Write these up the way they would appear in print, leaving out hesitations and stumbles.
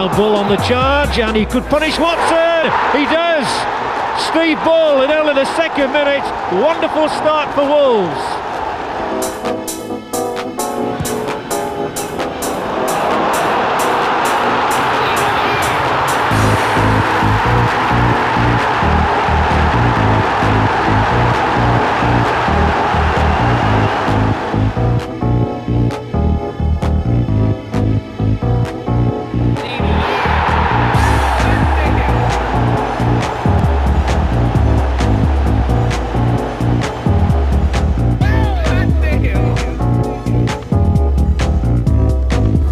Now Bull on the charge, and he could punish Watson. He does. Steve Bull in only the second minute. Wonderful start for Wolves.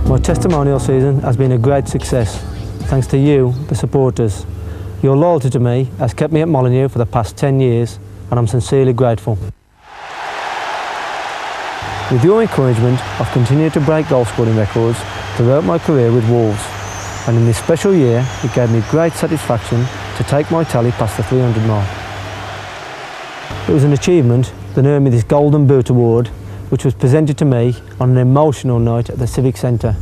My testimonial season has been a great success, thanks to you, the supporters. Your loyalty to me has kept me at Molineux for the past 10 years, and I'm sincerely grateful. With your encouragement, I've continued to break goal scoring records throughout my career with Wolves, and in this special year it gave me great satisfaction to take my tally past the 300 mark. It was an achievement that earned me this Golden Boot Award, which was presented to me on an emotional night at the Civic Centre.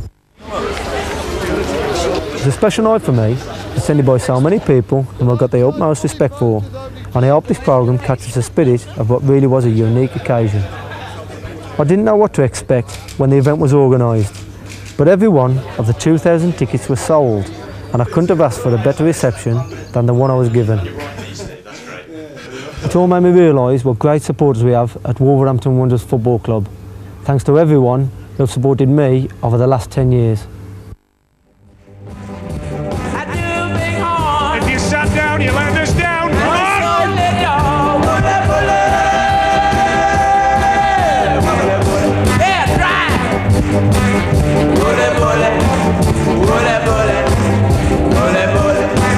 It's a special night for me, attended by so many people whom I've got the utmost respect for, and I hope this programme catches the spirit of what really was a unique occasion. I didn't know what to expect when the event was organised, but every one of the 2,000 tickets was sold, and I couldn't have asked for a better reception than the one I was given. It all made me realise what great supporters we have at Wolverhampton Wanderers Football Club. Thanks to everyone who have supported me over the last 10 years. If you sat down, you let us down. Come on!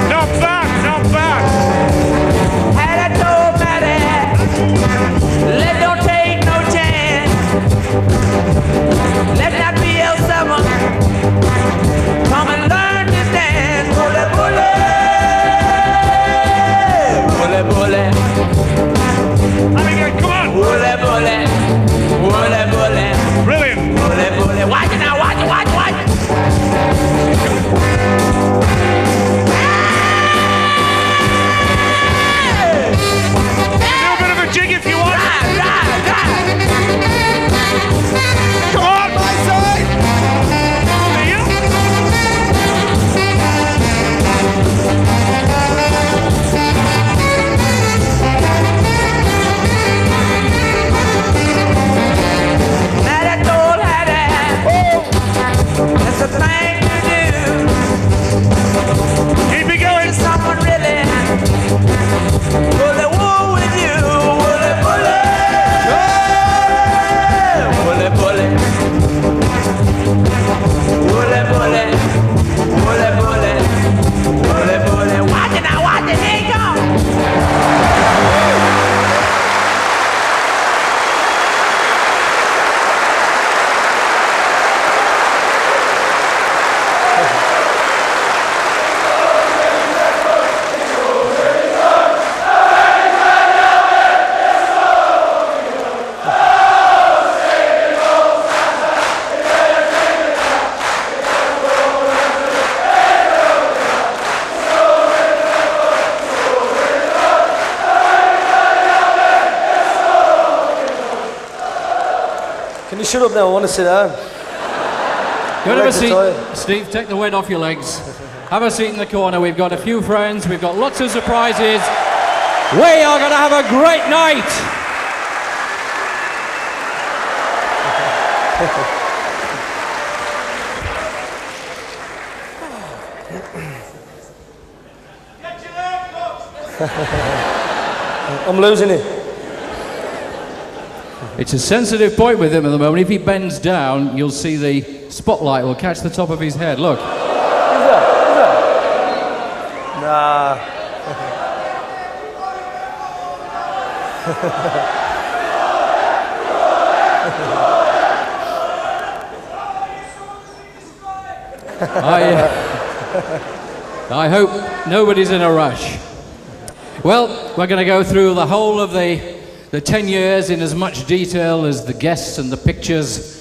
Not bad, not bad. Let don't take no chance. Let that be el summer. Come and learn this dance. Bullet, bullet. Bullet, bullet. Let me get, come on. Bullet, bullet. Bullet, bullet. Brilliant. Bullet, bullet. Watch it now, watch it, watch it, watch it. Jig if you want. Drive. Come on. My side. That old hat, that's the thing to do. Keep it going. Someone really will they war with you. Bullet, bullet. Bullet, bullet. Bullet, bullet. Bullet, bullet. Watch it now, watch it. Here you go. Can you shut up now? I want to sit down. Go and have a seat. Steve, take the weight off your legs. Have a seat in the corner. We've got a few friends. We've got lots of surprises. We are going to have a great night. I'm losing it. It's a sensitive point with him at the moment. If he bends down, you'll see the spotlight will catch the top of his head. Look. Is that? Nah. I hope nobody's in a rush. Well, we're going to go through the whole of the 10 years in as much detail as the guests and the pictures,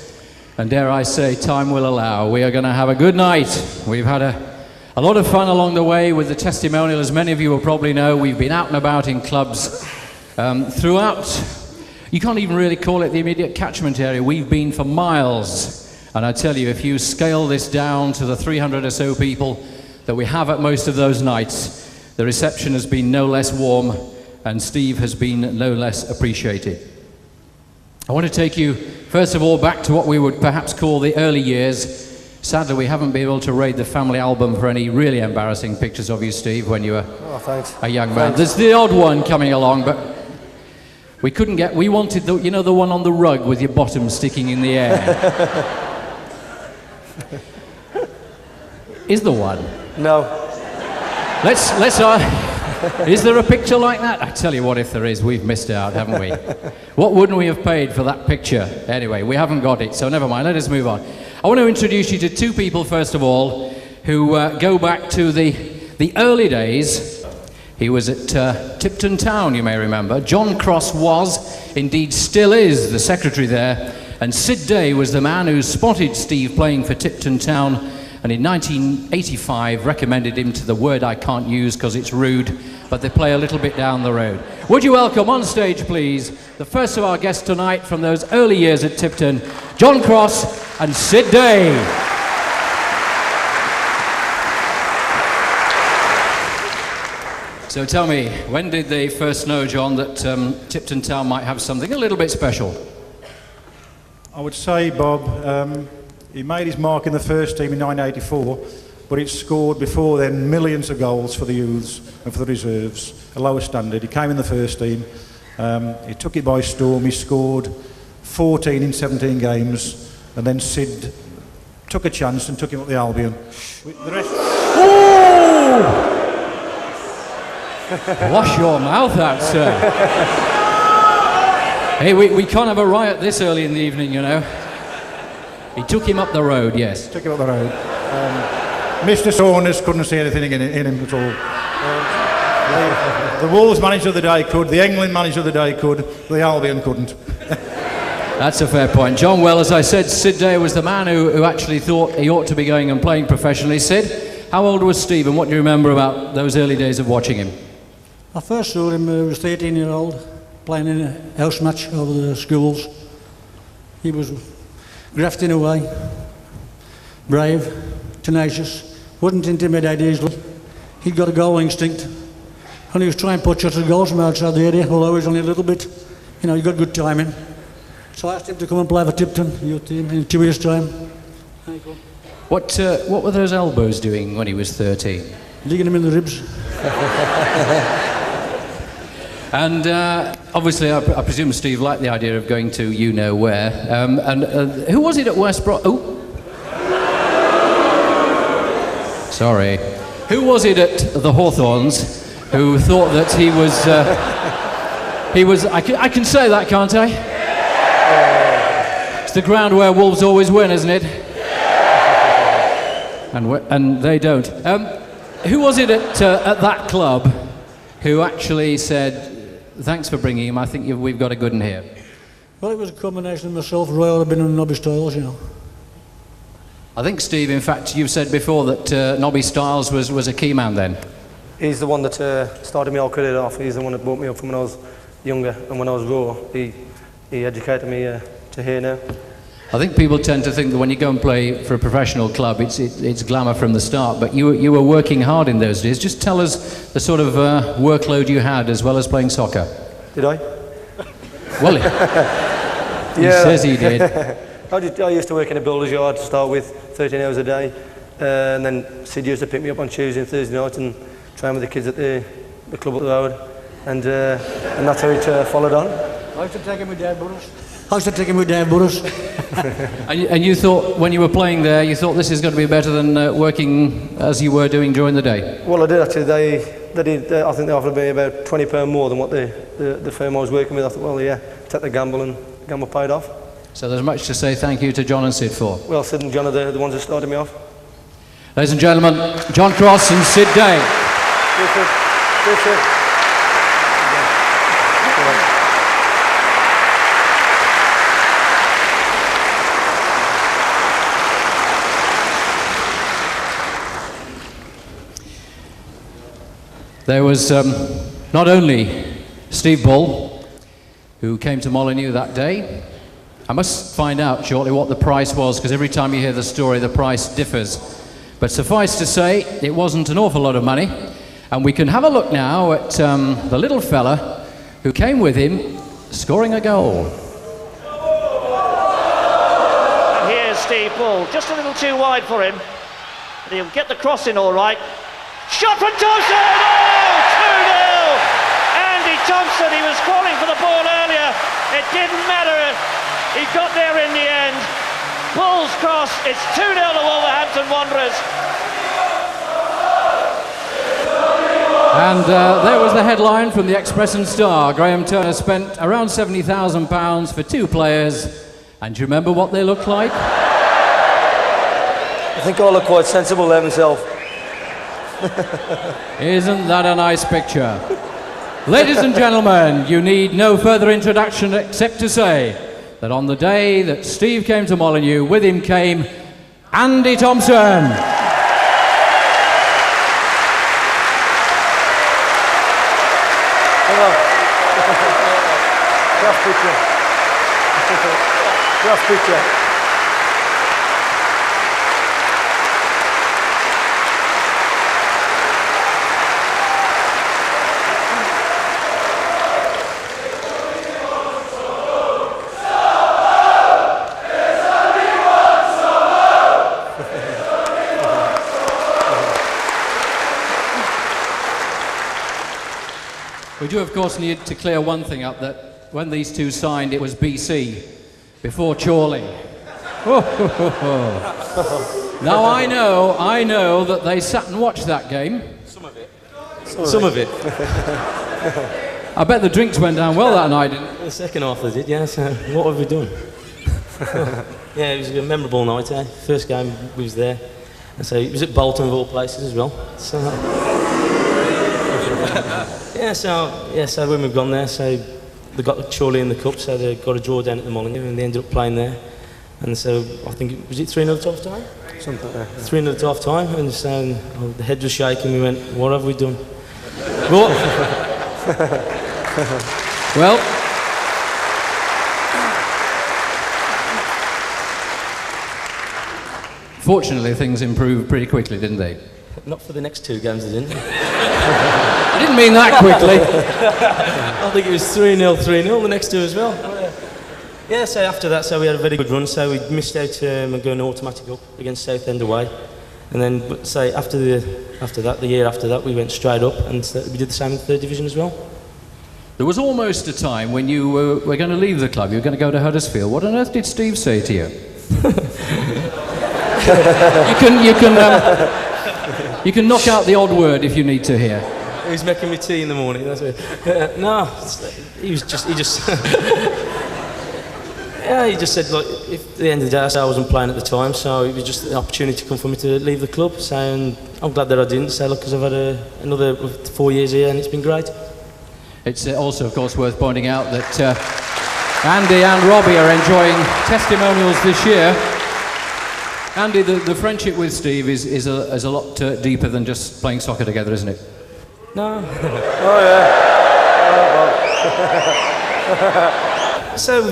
and dare I say, time will allow. We are going to have a good night. We've had A lot of fun along the way with the testimonial. As many of you will probably know, we've been out and about in clubs throughout. You can't even really call it the immediate catchment area. We've been for miles. And I tell you, if you scale this down to the 300 or so people that we have at most of those nights, the reception has been no less warm and Steve has been no less appreciated. I want to take you, first of all, back to what we would perhaps call the early years. Sadly, we haven't been able to raid the family album for any really embarrassing pictures of you, Steve, when you were a young man. There's the odd one coming along, but we couldn't get, we wanted the, you know, the one on the rug with your bottom sticking in the air. Is there one? No. Is there a picture like that? I tell you what, if there is, we've missed out, haven't we? What wouldn't we have paid for that picture? Anyway, we haven't got it, so never mind, let us move on. I want to introduce you to two people, first of all, who go back to the early days. He was at Tipton Town, you may remember. John Cross was, indeed still is, the secretary there. And Sid Day was the man who spotted Steve playing for Tipton Town, and in 1985 recommended him to the word I can't use because it's rude, but they play a little bit down the road. Would you welcome on stage, please, the first of our guests tonight from those early years at Tipton, John Cross and Sid Day. So tell me, when did they first know, John, that Tipton Town might have something a little bit special? I would say, Bob, he made his mark in the first team in 1984, but it scored before then millions of goals for the youths and for the reserves, a lower standard. He came in the first team, he took it by storm, he scored 14 in 17 games, and then Sid took a chance and took him up the Albion. The rest... Wash your mouth out, sir. Hey, we can't have a riot this early in the evening, you know. He took him up the road, yes. Took him up the road. Mr. Saunders couldn't see anything in him at all. The Wolves manager of the day could, the England manager of the day could, the Albion couldn't. That's a fair point. John, well, as I said, Sid Day was the man who actually thought he ought to be going and playing professionally. Sid, how old was Steve and what do you remember about those early days of watching him? I first saw him, he was 13-year-old, playing in a house match over the schools. He was grafting away, brave, tenacious, wouldn't intimidate easily. He'd got a goal instinct, and he was trying to put shots at goals from outside the area, although he was only a little bit. You know, he got good timing. So I asked him to come and play for Tipton, youth team, in 2 years' time. What were those elbows doing when he was 13? Digging him in the ribs. And obviously, I presume Steve liked the idea of going to you-know-where. Who was it at West Brom? Oh! Sorry. Who was it at the Hawthorns who thought that he was... I can say that, can't I? It's the ground where Wolves always win, isn't it? And they don't. Who was it at that club who actually said, thanks for bringing him, I think we've got a good one here? Well, it was a combination of myself, Roy Orbin and Nobby Stiles, you know. I think, Steve, in fact, you've said before that Nobby Stiles was a key man then. He's the one that started my whole career off. He's the one that brought me up from when I was younger and when I was raw. He educated me to here now. I think people tend to think that when you go and play for a professional club, it's glamour from the start, but you were working hard in those days. Just tell us the sort of workload you had as well as playing soccer. Did I? Well, he says he did. I used to work in a builder's yard to start with, 13 hours a day, and then Sid used to pick me up on Tuesday and Thursday night and train with the kids at the club up the road, and that's how it followed on. I used to take him with Dave Burrows. And you thought, when you were playing there, you thought this is going to be better than working as you were doing during the day? Well, I did actually. They did. I think they offered me about £20 more than what the firm I was working with. I thought, well, yeah, take the gamble, and the gamble paid off. So there's much to say thank you to John and Sid for. Well, Sid and John are the ones that started me off. Ladies and gentlemen, John Cross and Sid Day. Cheers, Sid. Cheers, Sid. There was not only Steve Bull, who came to Molineux that day. I must find out shortly what the price was, because every time you hear the story, the price differs. But suffice to say, it wasn't an awful lot of money. And we can have a look now at the little fella who came with him, scoring a goal. And here's Steve Bull, just a little too wide for him. But he'll get the cross in all right. Shot from Thompson! Oh, 2-0! Andy Thompson, he was calling for the ball earlier. It didn't matter. He got there in the end. Bull's cross. It's 2-0 to Wolverhampton Wanderers. And there was the headline from the Express and Star. Graham Turner spent around £70,000 for 2 players. And do you remember what they looked like? I think all look quite sensible there myself. Isn't that a nice picture? Ladies and gentlemen, you need no further introduction except to say that on the day that Steve came to Molineux, with him came Andy Thompson. Rough picture. Rough picture. We do, of course, need to clear one thing up, that when these two signed, it was BC, before Chorley. Now, I know that they sat and watched that game. Some of it. Some of it. I bet the drinks went down well that night, didn't The second half they did, yeah, so what have we done? Yeah, it was a memorable night, eh? First game we was there. And so it was at Bolton of all places as well. So so when we've gone there, so they got Chorley in the cup, so they got a draw down at the Molineux and they ended up playing there. And so I think, was it 3-0 at half time? Something like that. 3-0 at half time, and so the head was shaking, we went, what have we done? Well, fortunately, things improved pretty quickly, didn't they? not for the next 2 games, they didn't. I didn't mean that quickly. I think it was 3-0, 3-0 the next 2 as well. Yeah, so after that, so we had a very good run. So we missed out going automatic up against Southend away, and then say after the year after that, we went straight up, and we did the same in the 3rd division as well. There was almost a time when you were going to leave the club. You were going to go to Huddersfield. What on earth did Steve say to you? You can knock out the odd word if you need to here. He was making me tea in the morning. That's it. No, he just. Yeah, he just said, look, if at the end of the day, I wasn't playing at the time, so it was just an opportunity to come for me to leave the club. So I'm glad that I didn't. So look, because I've had another 4 years here, and it's been great. It's also, of course, worth pointing out that Andy and Robbie are enjoying testimonials this year. Andy, the friendship with Steve is a lot deeper than just playing soccer together, isn't it? No. Oh, yeah. So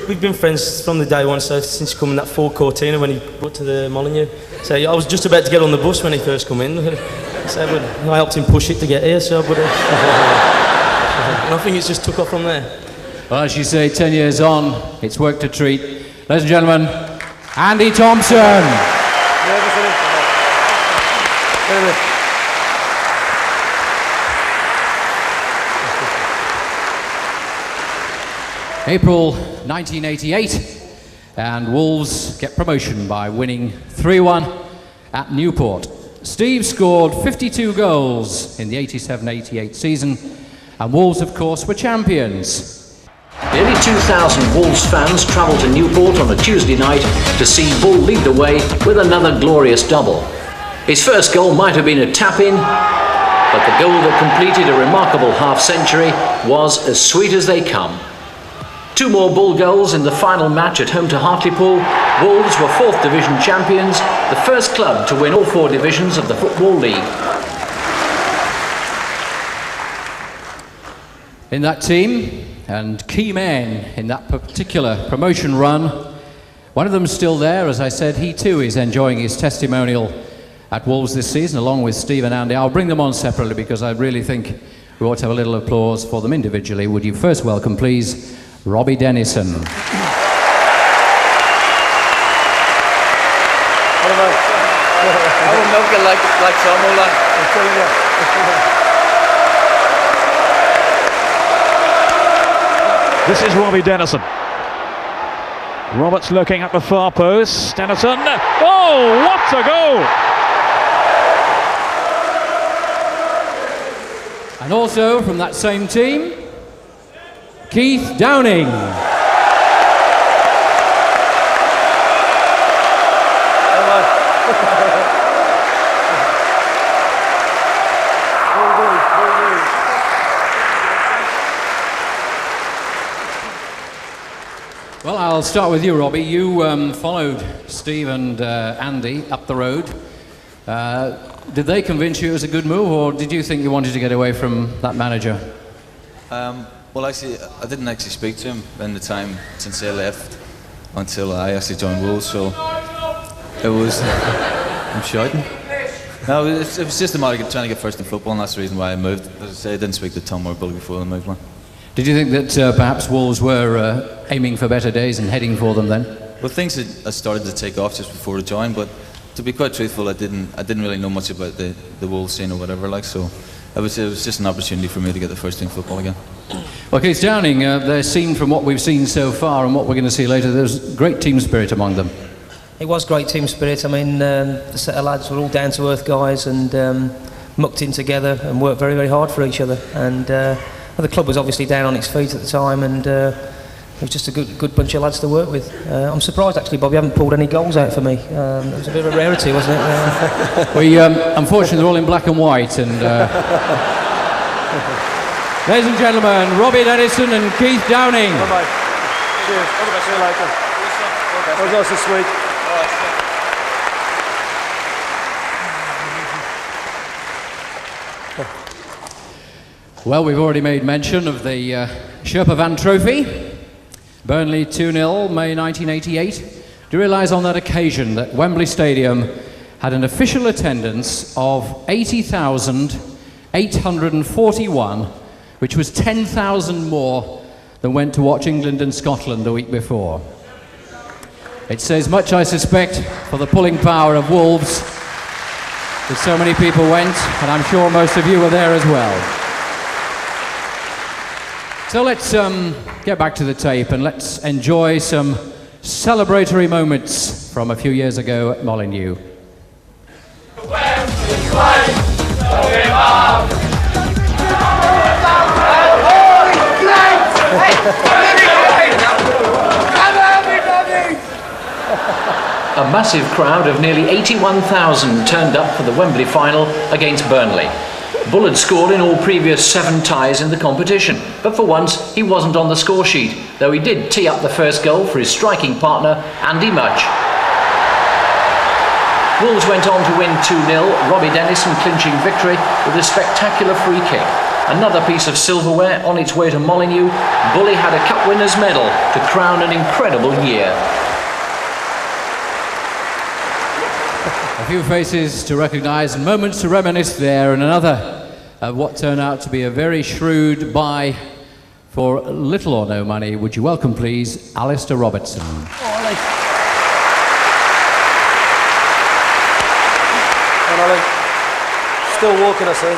we've been friends from the day one, so since coming that Ford Cortina when he brought to the Molineux. So I was just about to get on the bus when he first come in. So I helped him push it to get here, so but and I think it's just took off from there. Well, as you say, 10 years on, it's worked a treat. Ladies and gentlemen, Andy Thompson. April 1988, and Wolves get promotion by winning 3-1 at Newport. Steve scored 52 goals in the 87-88 season, and Wolves, of course, were champions. Nearly 2,000 Wolves fans travelled to Newport on a Tuesday night to see Bull lead the way with another glorious double. His first goal might have been a tap-in, but the goal that completed a remarkable half-century was as sweet as they come. 2 more Bull goals in the final match at home to Hartlepool. Wolves were 4th Division champions, the first club to win all 4 divisions of the Football League. It's also, of course, worth pointing out that when these two signed, it was BC, before Chorley. There was almost a time when you were going to leave the club. You were going to go to Huddersfield. What on earth did Steve say to you? It was making me tea in the morning. That's it. in that team and key men in that particular promotion run. One of them's still there, as I said. He too is enjoying his testimonial at Wolves this season, along with Steve and Andy. I'll bring them on separately because I really think we ought to have a little applause for them individually. Would you first welcome, please, Robbie Dennison. I will milk it like some, This is Robbie Dennison. Roberts looking at the far post. Dennison. Oh, what a goal! And also from that same team, Keith Downing. Well, I'll start with you, Robbie. You followed Steve and Andy up the road. Did they convince you it was a good move, or did you think you wanted to get away from that manager? Well, actually, I didn't actually speak to him in the time since I left until I actually joined Wolves, so it was... I'm shouting. No, it was just a matter of trying to get first in football, and that's the reason why I moved. As I say, I didn't speak to Tom or Billy before I moved on. Did you think that perhaps Wolves were aiming for better days and heading for them then? Well, things had started to take off just before I joined, but to be quite truthful, I didn't really know much about the Wolves scene or whatever, like, so it was just an opportunity for me to get the first team football again. Well, Keith Downing, they're seen from what we've seen so far and what we're going to see later, there's great team spirit among them. It was great team spirit. I mean, the set of lads were all down-to-earth guys and mucked in together and worked very, very hard for each other. And the club was obviously down on its feet at the time, and it was just a good bunch of lads to work with. I'm surprised, actually, Bob, you haven't pulled any goals out for me. It was a bit of a rarity, wasn't it? We, unfortunately, they're all in black and white. And ladies and gentlemen, Robbie Dennison and Keith Downing. Bye-bye. Cheers. All the best. See you later. That was also sweet. Well, we've already made mention of the Sherpa Van Trophy. Burnley 2-0, May 1988. Do you realise on that occasion that Wembley Stadium had an official attendance of 80,841, which was 10,000 more than went to watch England and Scotland the week before. It says much, I suspect, for the pulling power of Wolves, that so many people went, and I'm sure most of you were there as well. So let's get back to the tape and let's enjoy some celebratory moments from a few years ago at Molineux. A massive crowd of nearly 81,000 turned up for the Wembley final against Burnley. Bull had scored in all previous 7 ties in the competition, but for once he wasn't on the score sheet, though he did tee up the first goal for his striking partner, Andy Mutch. Wolves went on to win 2-0, Robbie Dennison clinching victory with a spectacular free kick. Another piece of silverware on its way to Molineux. Bully had a cup winner's medal to crown an incredible year. A few faces to recognise and moments to reminisce there, and another of what turned out to be a very shrewd buy for little or no money. Would you welcome, please, Alistair Robertson. Still walking, I see.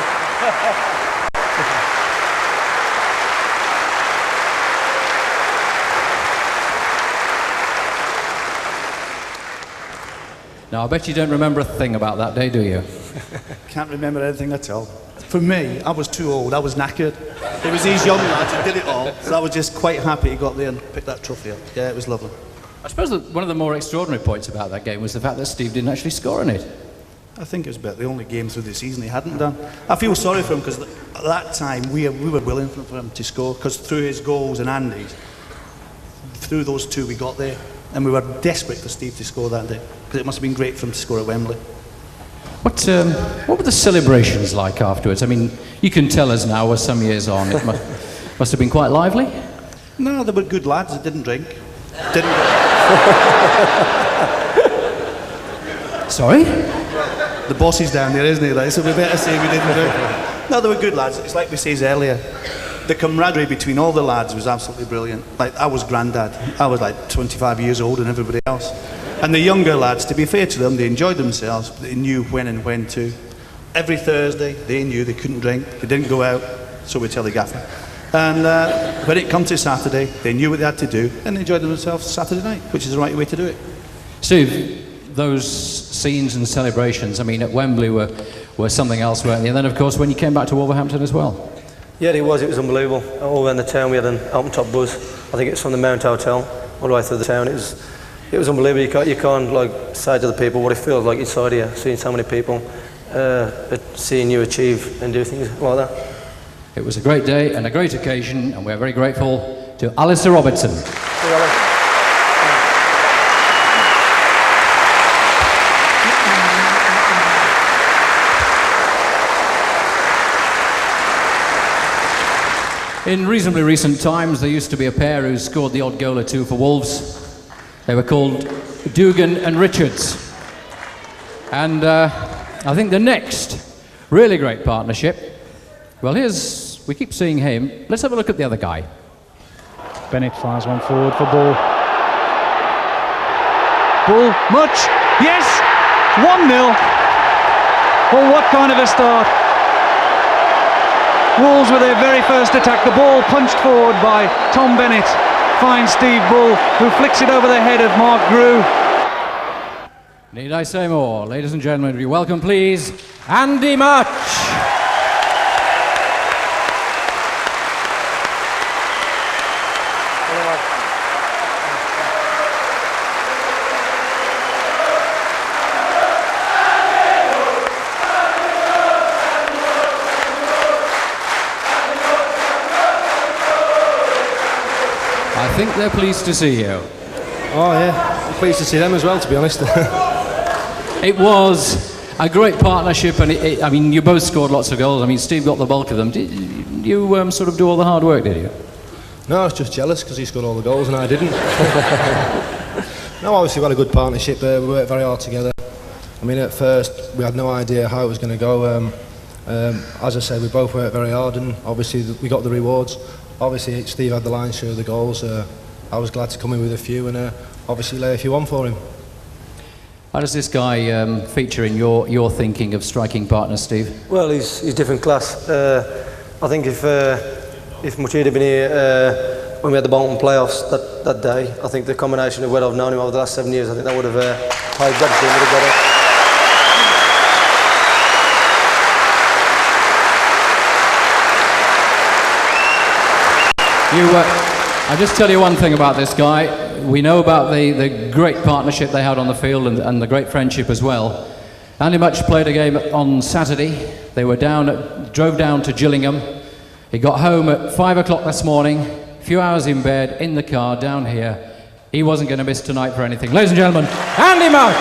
Now, I bet you don't remember a thing about that day, do you? Can't remember anything at all. For me, I was too old, I was knackered. It was these young lads who did it all, so I was just quite happy he got there and picked that trophy up. Yeah, it was lovely. I suppose that one of the more extraordinary points about that game was the fact that Steve didn't actually score in it. I think it was about the only game through the season he hadn't done. I feel sorry for him because at that time we were willing for him to score, because through his goals and Andy's, through those 2 we got there, and we were desperate for Steve to score that day, because it must have been great for him to score at Wembley. What were the celebrations like afterwards? I mean, you can tell us now, we're some years on. Must have been quite lively. No, they were good lads that didn't drink. Sorry? The boss is down there, isn't he? Like, so we better say we didn't drink. No, they were good lads. It's like we said earlier. The camaraderie between all the lads was absolutely brilliant. Like, I was granddad. I was like 25 years old and everybody else. And the younger lads, to be fair to them, they enjoyed themselves, but they knew when and when to. Every Thursday, they knew they couldn't drink. They didn't go out, so we tell the gaffer. And when it come to Saturday, they knew what they had to do and they enjoyed themselves Saturday night, which is the right way to do it. Steve, those scenes and celebrations, I mean, at Wembley were something else, weren't they? And then, of course, when you came back to Wolverhampton as well. Yeah, it was unbelievable. All around the town we had an open top buzz. I think it's from the Mount Hotel all the way through the town. It was unbelievable. You can't like say to the people what it feels like inside here, seeing so many people, seeing you achieve and do things like that. It was a great day and a great occasion, and we're very grateful to Alistair Robertson. In reasonably recent times, there used to be a pair who scored the odd goal or two for Wolves. They were called Dugan and Richards. And I think the next really great partnership, well, we keep seeing him. Let's have a look at the other guy. Bennett fires one forward for Bull. Bull, much? Yes! 1-0. Well, what kind of a start. Wolves with their very first attack. The ball punched forward by Tom Bennett. Finds Steve Bull, who flicks it over the head of Mark Grew. Need I say more? Ladies and gentlemen, we welcome, please, Andy Much. I think they're pleased to see you. Oh yeah, I'm pleased to see them as well, to be honest. It was a great partnership, and I mean, you both scored lots of goals. I mean, Steve got the bulk of them. Did you sort of do all the hard work, did you? No, I was just jealous because he scored all the goals and I didn't. No, obviously we had a good partnership. We worked very hard together. I mean, at first we had no idea how it was going to go. As I said, we both worked very hard, and obviously we got the rewards. Obviously, Steve had the lion's share of the goals. I was glad to come in with a few and obviously lay a few on for him. How does this guy feature in your thinking of striking partners, Steve? Well, he's different class. I think if Muchid had been here when we had the Bolton playoffs that day, I think the combination of what I've known him over the last 7 years, I think that would have paid better for him, would have got it. I'll just tell you one thing about this guy. We know about the great partnership they had on the field and the great friendship as well. Andy Much played a game on Saturday. They were drove down to Gillingham. He got home at 5 o'clock this morning, a few hours in bed, in the car, down here. He wasn't going to miss tonight for anything. Ladies and gentlemen, Andy Much!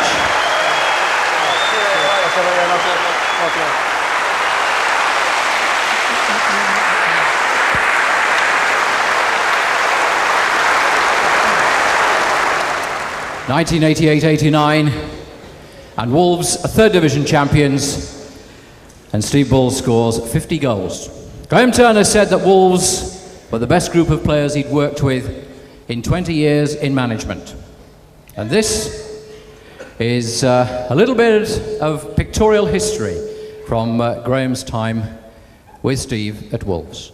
1988-89, and Wolves are third division champions, and Steve Bull scores 50 goals. Graham Turner said that Wolves were the best group of players he'd worked with in 20 years in management. And this is a little bit of pictorial history from Graham's time with Steve at Wolves.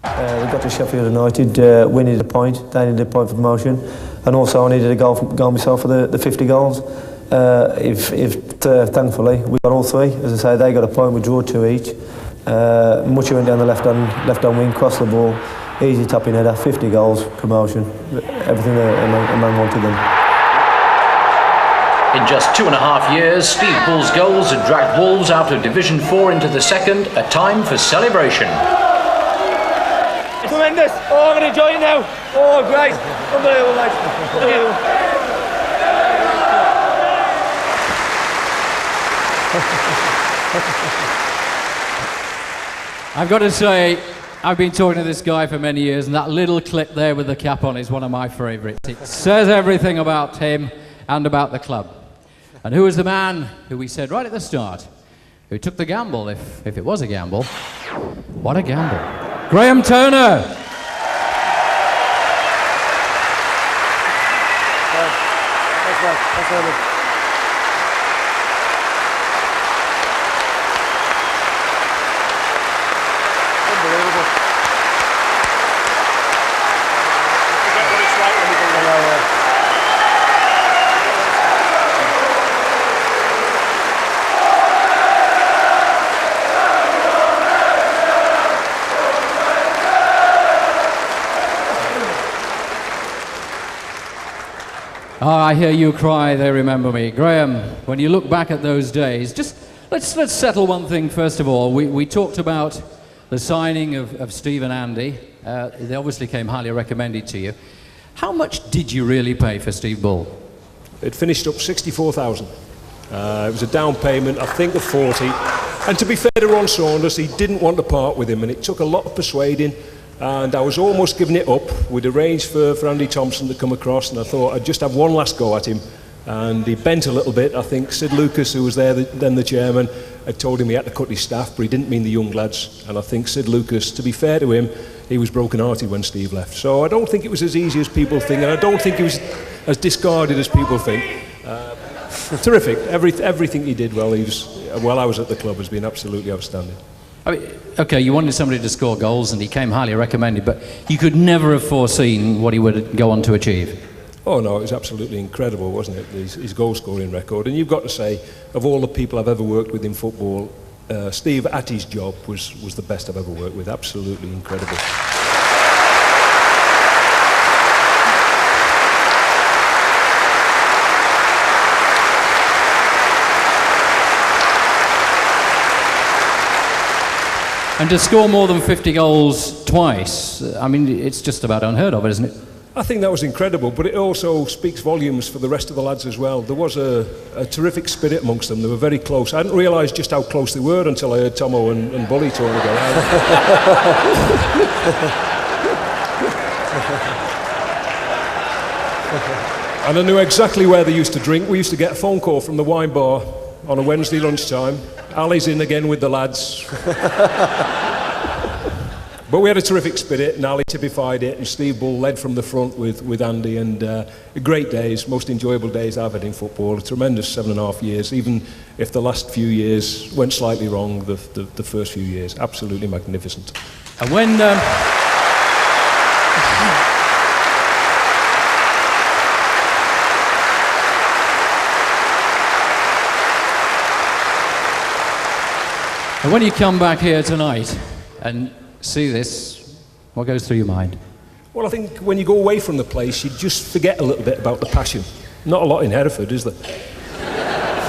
We got to Sheffield United, we needed a point, they needed a point for promotion, and also I needed a goal myself for the 50 goals. Thankfully we got all three. As I say, they got a point, we drew 2 each. Much went down the left hand wing, crossed the ball, easy tapping header, 50 goals, promotion, everything a man wanted them. In just 2.5 years, Steve Bull's goals had dragged Wolves out of Division 4 into the second, a time for celebration. Tremendous! Oh, I'm going to enjoy it now. Oh, great! Unbelievable, lads. Unbelievable. I've got to say, I've been talking to this guy for many years, and that little clip there with the cap on is one of my favourites. It says everything about him and about the club. And who was the man who we said right at the start, who took the gamble, if it was a gamble? What a gamble. Graham Turner! Oh, I hear you cry, they remember me. Graham, when you look back at those days, just let's settle one thing first of all. We talked about the signing of Steve and Andy. They obviously came highly recommended to you. How much did you really pay for Steve Bull? It finished up 64,000. It was a down payment, I think, of 40. And to be fair to Ron Saunders, he didn't want to part with him, and it took a lot of persuading. And I was almost giving it up. We'd arranged for Andy Thompson to come across, and I thought I'd just have one last go at him. And he bent a little bit. I think Sid Lucas, who was there then the chairman, had told him he had to cut his staff, but he didn't mean the young lads. And I think Sid Lucas, to be fair to him, he was broken-hearted when Steve left. So I don't think it was as easy as people think, and I don't think he was as discarded as people think. Terrific. Everything he did while I was at the club has been absolutely outstanding. I mean, okay, you wanted somebody to score goals, and he came highly recommended, but you could never have foreseen what he would go on to achieve. Oh no, it was absolutely incredible, wasn't it? His goal-scoring record. And you've got to say, of all the people I've ever worked with in football, Steve at his job was the best I've ever worked with. Absolutely incredible. And to score more than 50 goals twice, I mean, it's just about unheard of, isn't it? I think that was incredible, but it also speaks volumes for the rest of the lads as well. There was a terrific spirit amongst them. They were very close. I didn't realise just how close they were until I heard Tomo and Bully talking about it. And I knew exactly where they used to drink. We used to get a phone call from the wine bar on a Wednesday lunchtime. Ali's in again with the lads. But we had a terrific spirit, and Ali typified it, and Steve Bull led from the front with Andy, and great days, most enjoyable days I've had in football. A tremendous 7.5 years, even if the last few years went slightly wrong, the first few years, absolutely magnificent. And when... And when you come back here tonight and see this, what goes through your mind? Well, I think when you go away from the place, you just forget a little bit about the passion. Not a lot in Hereford, is there?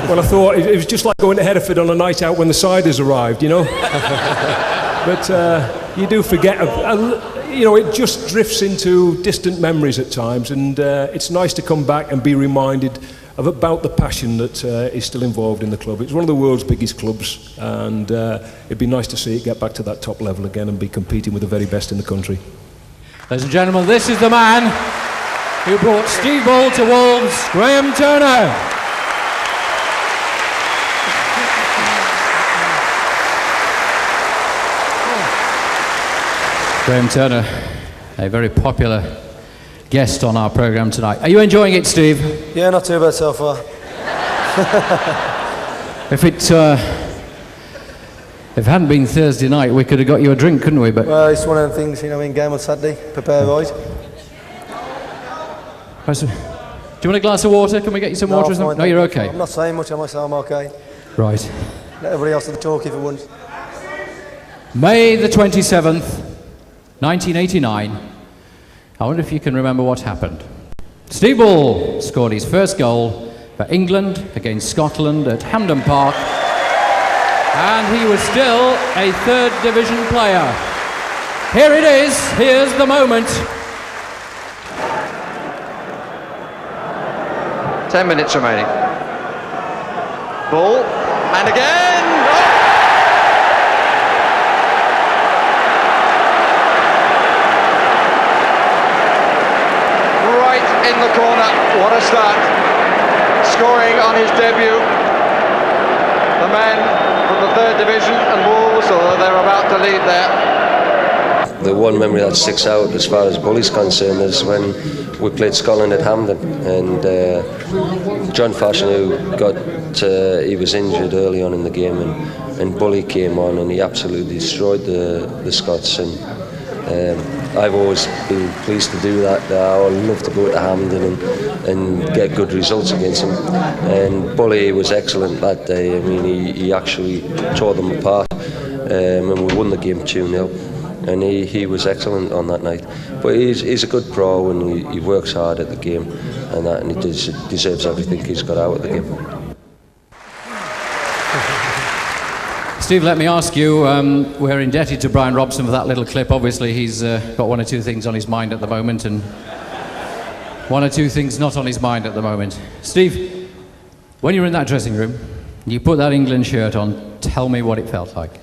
Well, I thought it was just like going to Hereford on a night out when the ciders arrived, you know? But you do forget, you know, it just drifts into distant memories at times, and it's nice to come back and be reminded about the passion that is still involved in the club. It's one of the world's biggest clubs, and it'd be nice to see it get back to that top level again and be competing with the very best in the country. Ladies and gentlemen, this is the man who brought Steve Bull to Wolves, Graham Turner. Graham Turner, a very popular guest on our programme tonight. Are you enjoying it, Steve? Yeah, not too bad so far. If it hadn't been Thursday night, we could have got you a drink, couldn't we? But well, it's one of the things, you know, in game on Saturday, prepare right. Do you want a glass of water? Can we get you some water? Fine, no, you're okay. I'm not saying much, am I? So I'm okay. Right. Let everybody else have the talk if it wants. May the 27th, 1989. I wonder if you can remember what happened. Steve Bull scored his first goal for England against Scotland at Hampden Park, and he was still a third division player. Here it is, here's the moment. 10 minutes remaining. Bull, and again! Oh! the corner. What a start. Scoring on his debut. The man from the 3rd Division and Wolves, although they're about to lead there. The one memory that sticks out as far as Bully's concerned is when we played Scotland at Hampden, and John Fashion, he was injured early on in the game, and Bully came on and he absolutely destroyed the Scots. And I've always been pleased to do that. I would love to go to Hampden and get good results against him. And Bully was excellent that day. I mean, he actually tore them apart, and we won the game 2-0. And he was excellent on that night. But he's a good pro, and he works hard at the game, and he deserves everything he's got out of the game. Steve, let me ask you, we're indebted to Brian Robson for that little clip. Obviously, he's got one or two things on his mind at the moment, and one or two things not on his mind at the moment. Steve, when you were in that dressing room, you put that England shirt on, tell me what it felt like.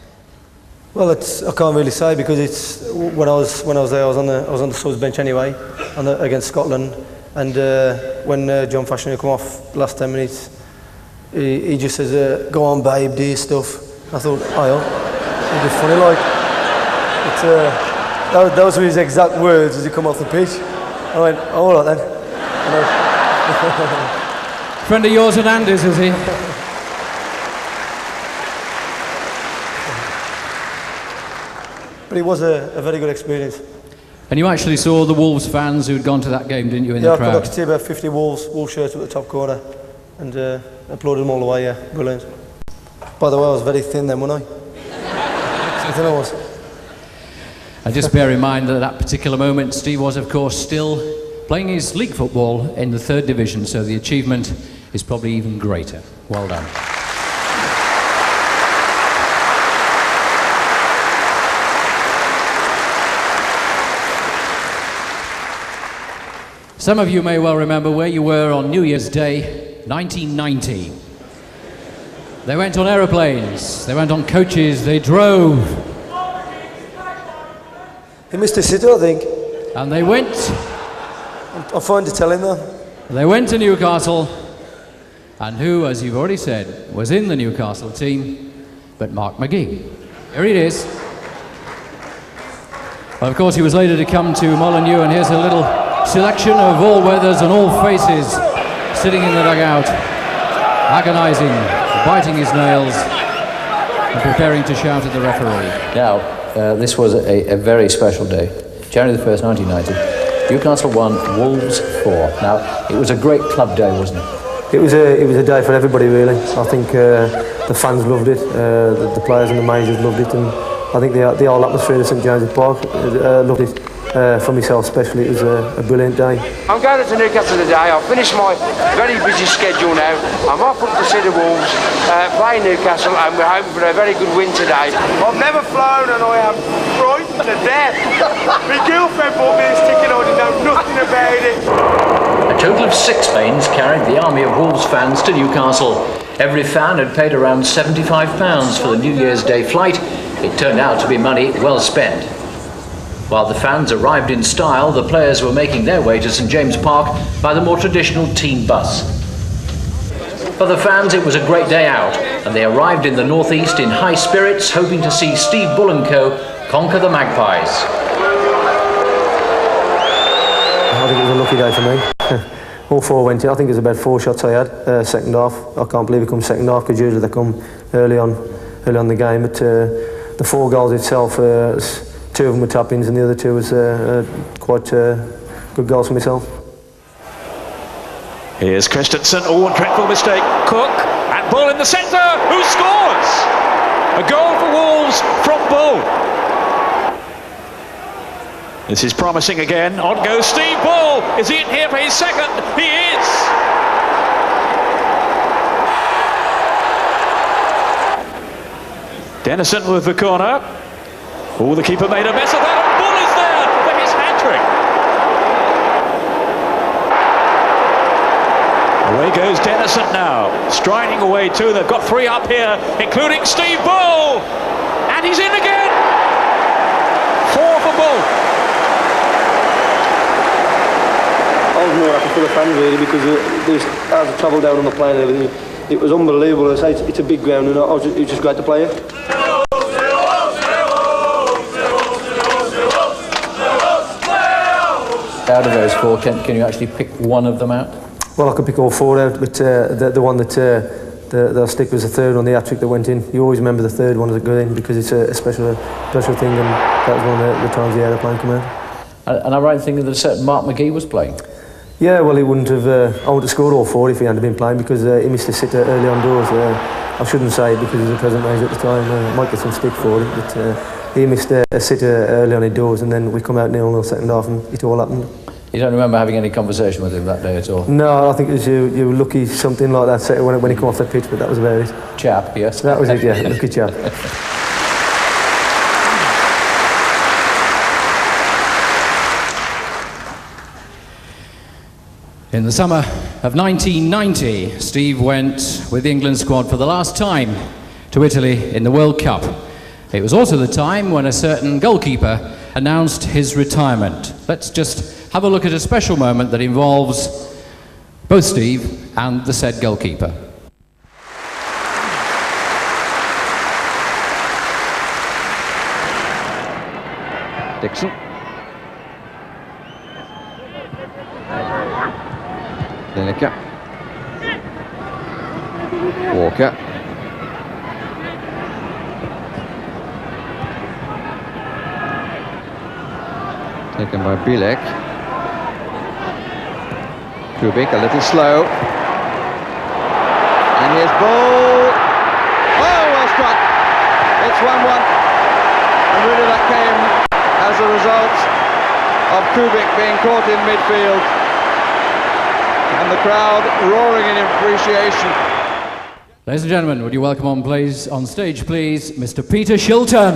Well, I can't really say, because it's when I was there, I was on the subs bench anyway, against Scotland, and when John Fashanu come off the last 10 minutes, he just says, "Go on, babe, do your stuff." I thought, it'd be funny, like. Those were his exact words as he come off the pitch. I went, "Oh, all right then." Friend of yours and Andy's, is he? But it was a very good experience. And you actually saw the Wolves fans who'd gone to that game, didn't you, in the crowd? I could see about 50 Wolves shirts at the top corner, and applauded them all the way, yeah, brilliant. By the way, I was very thin then, wasn't I? I think I was. And just bear in mind that at that particular moment, Steve was, of course, still playing his league football in the 3rd Division, so the achievement is probably even greater. Well done. Some of you may well remember where you were on New Year's Day, 1990. They went on aeroplanes, they went on coaches, they drove. He missed a sitter, I think. And they went. I'm fine to tell him that. They went to Newcastle, and who, as you've already said, was in the Newcastle team, but Mark McGee. Here it is. Well, of course, he was later to come to Molineux, and here's a little selection of all weathers and all faces sitting in the dugout, agonising, biting his nails, and preparing to shout at the referee. Now, this was a very special day. January the 1st, 1990. Newcastle 1, Wolves 4. Now, it was a great club day, wasn't it? It was a day for everybody, really. I think the fans loved it, the players and the managers loved it, and I think the whole atmosphere of St James's Park loved it. For myself especially, it was a brilliant day. I'm going to Newcastle today. I've finished my very busy schedule now. I'm off up to see the Wolves, playing Newcastle, and we're hoping for a very good win today. I've never flown and I am frightened to death. My girlfriend bought me this ticket, I didn't know nothing about it. A total of 6 planes carried the army of Wolves fans to Newcastle. Every fan had paid around £75 for the New Year's Day flight. It turned out to be money well spent. While the fans arrived in style, the players were making their way to St James Park by the more traditional team bus. For the fans, it was a great day out, and they arrived in the northeast in high spirits, hoping to see Steve Bull & Co. conquer the Magpies. I think it was a lucky day for me. All 4 went in. I think it was about 4 shots I had, second half. I can't believe it comes second half, because usually they come early on the game. But the 4 goals itself, 2 of them were tap-ins and the other 2 was quite good goals for myself. Here's Christensen. Oh, dreadful mistake. Cook and Bull in the centre. Who scores? A goal for Wolves from Bull. This is promising again. On goes Steve Bull. Is he in here for his second? He is. Dennison with the corner. Oh, the keeper made a mess of that, and Bull is there for his hat-trick. Away goes Dennison now, striding away too. They've got 3 up here, including Steve Bull, and he's in again. 4 for Bull. I was more happy for the fans really, because as I travelled down on the plane and everything, it was unbelievable. I say it's a big ground, and it was just great to play it. Out of those four, can you actually pick one of them out? Well, I could pick all four out, but the one that I'll stick was the third one, the hat-trick that went in. You always remember the third one as a good in because it's a special thing, and that was one of the times the aeroplane came out. And I'm right in thinking that a certain Mark McGee was playing? Yeah, well, he wouldn't have. I would have scored all four if he hadn't been playing, because he missed a sitter early on doors. I shouldn't say it because he was a present manager at the time. I might get some stick for it, but he missed a sitter early on indoors, and then we come out 0-0 second half, and it all happened. You don't remember having any conversation with him that day at all? No, I think it was you were lucky, something like that, when he come off the pitch, but that was about it. Chap, yes. That was it, yeah, lucky chap. In the summer of 1990, Steve went with the England squad for the last time to Italy in the World Cup. It was also the time when a certain goalkeeper announced his retirement. Let's just have a look at a special moment that involves both Steve and the said goalkeeper. Dixon. Lineker. Walker. Taken by Bilek. Kubik a little slow. And here's ball. Oh, well struck. It's 1-1. And really that came as a result of Kubik being caught in midfield. And the crowd roaring in appreciation. Ladies and gentlemen, would you welcome on stage, please, Mr. Peter Shilton.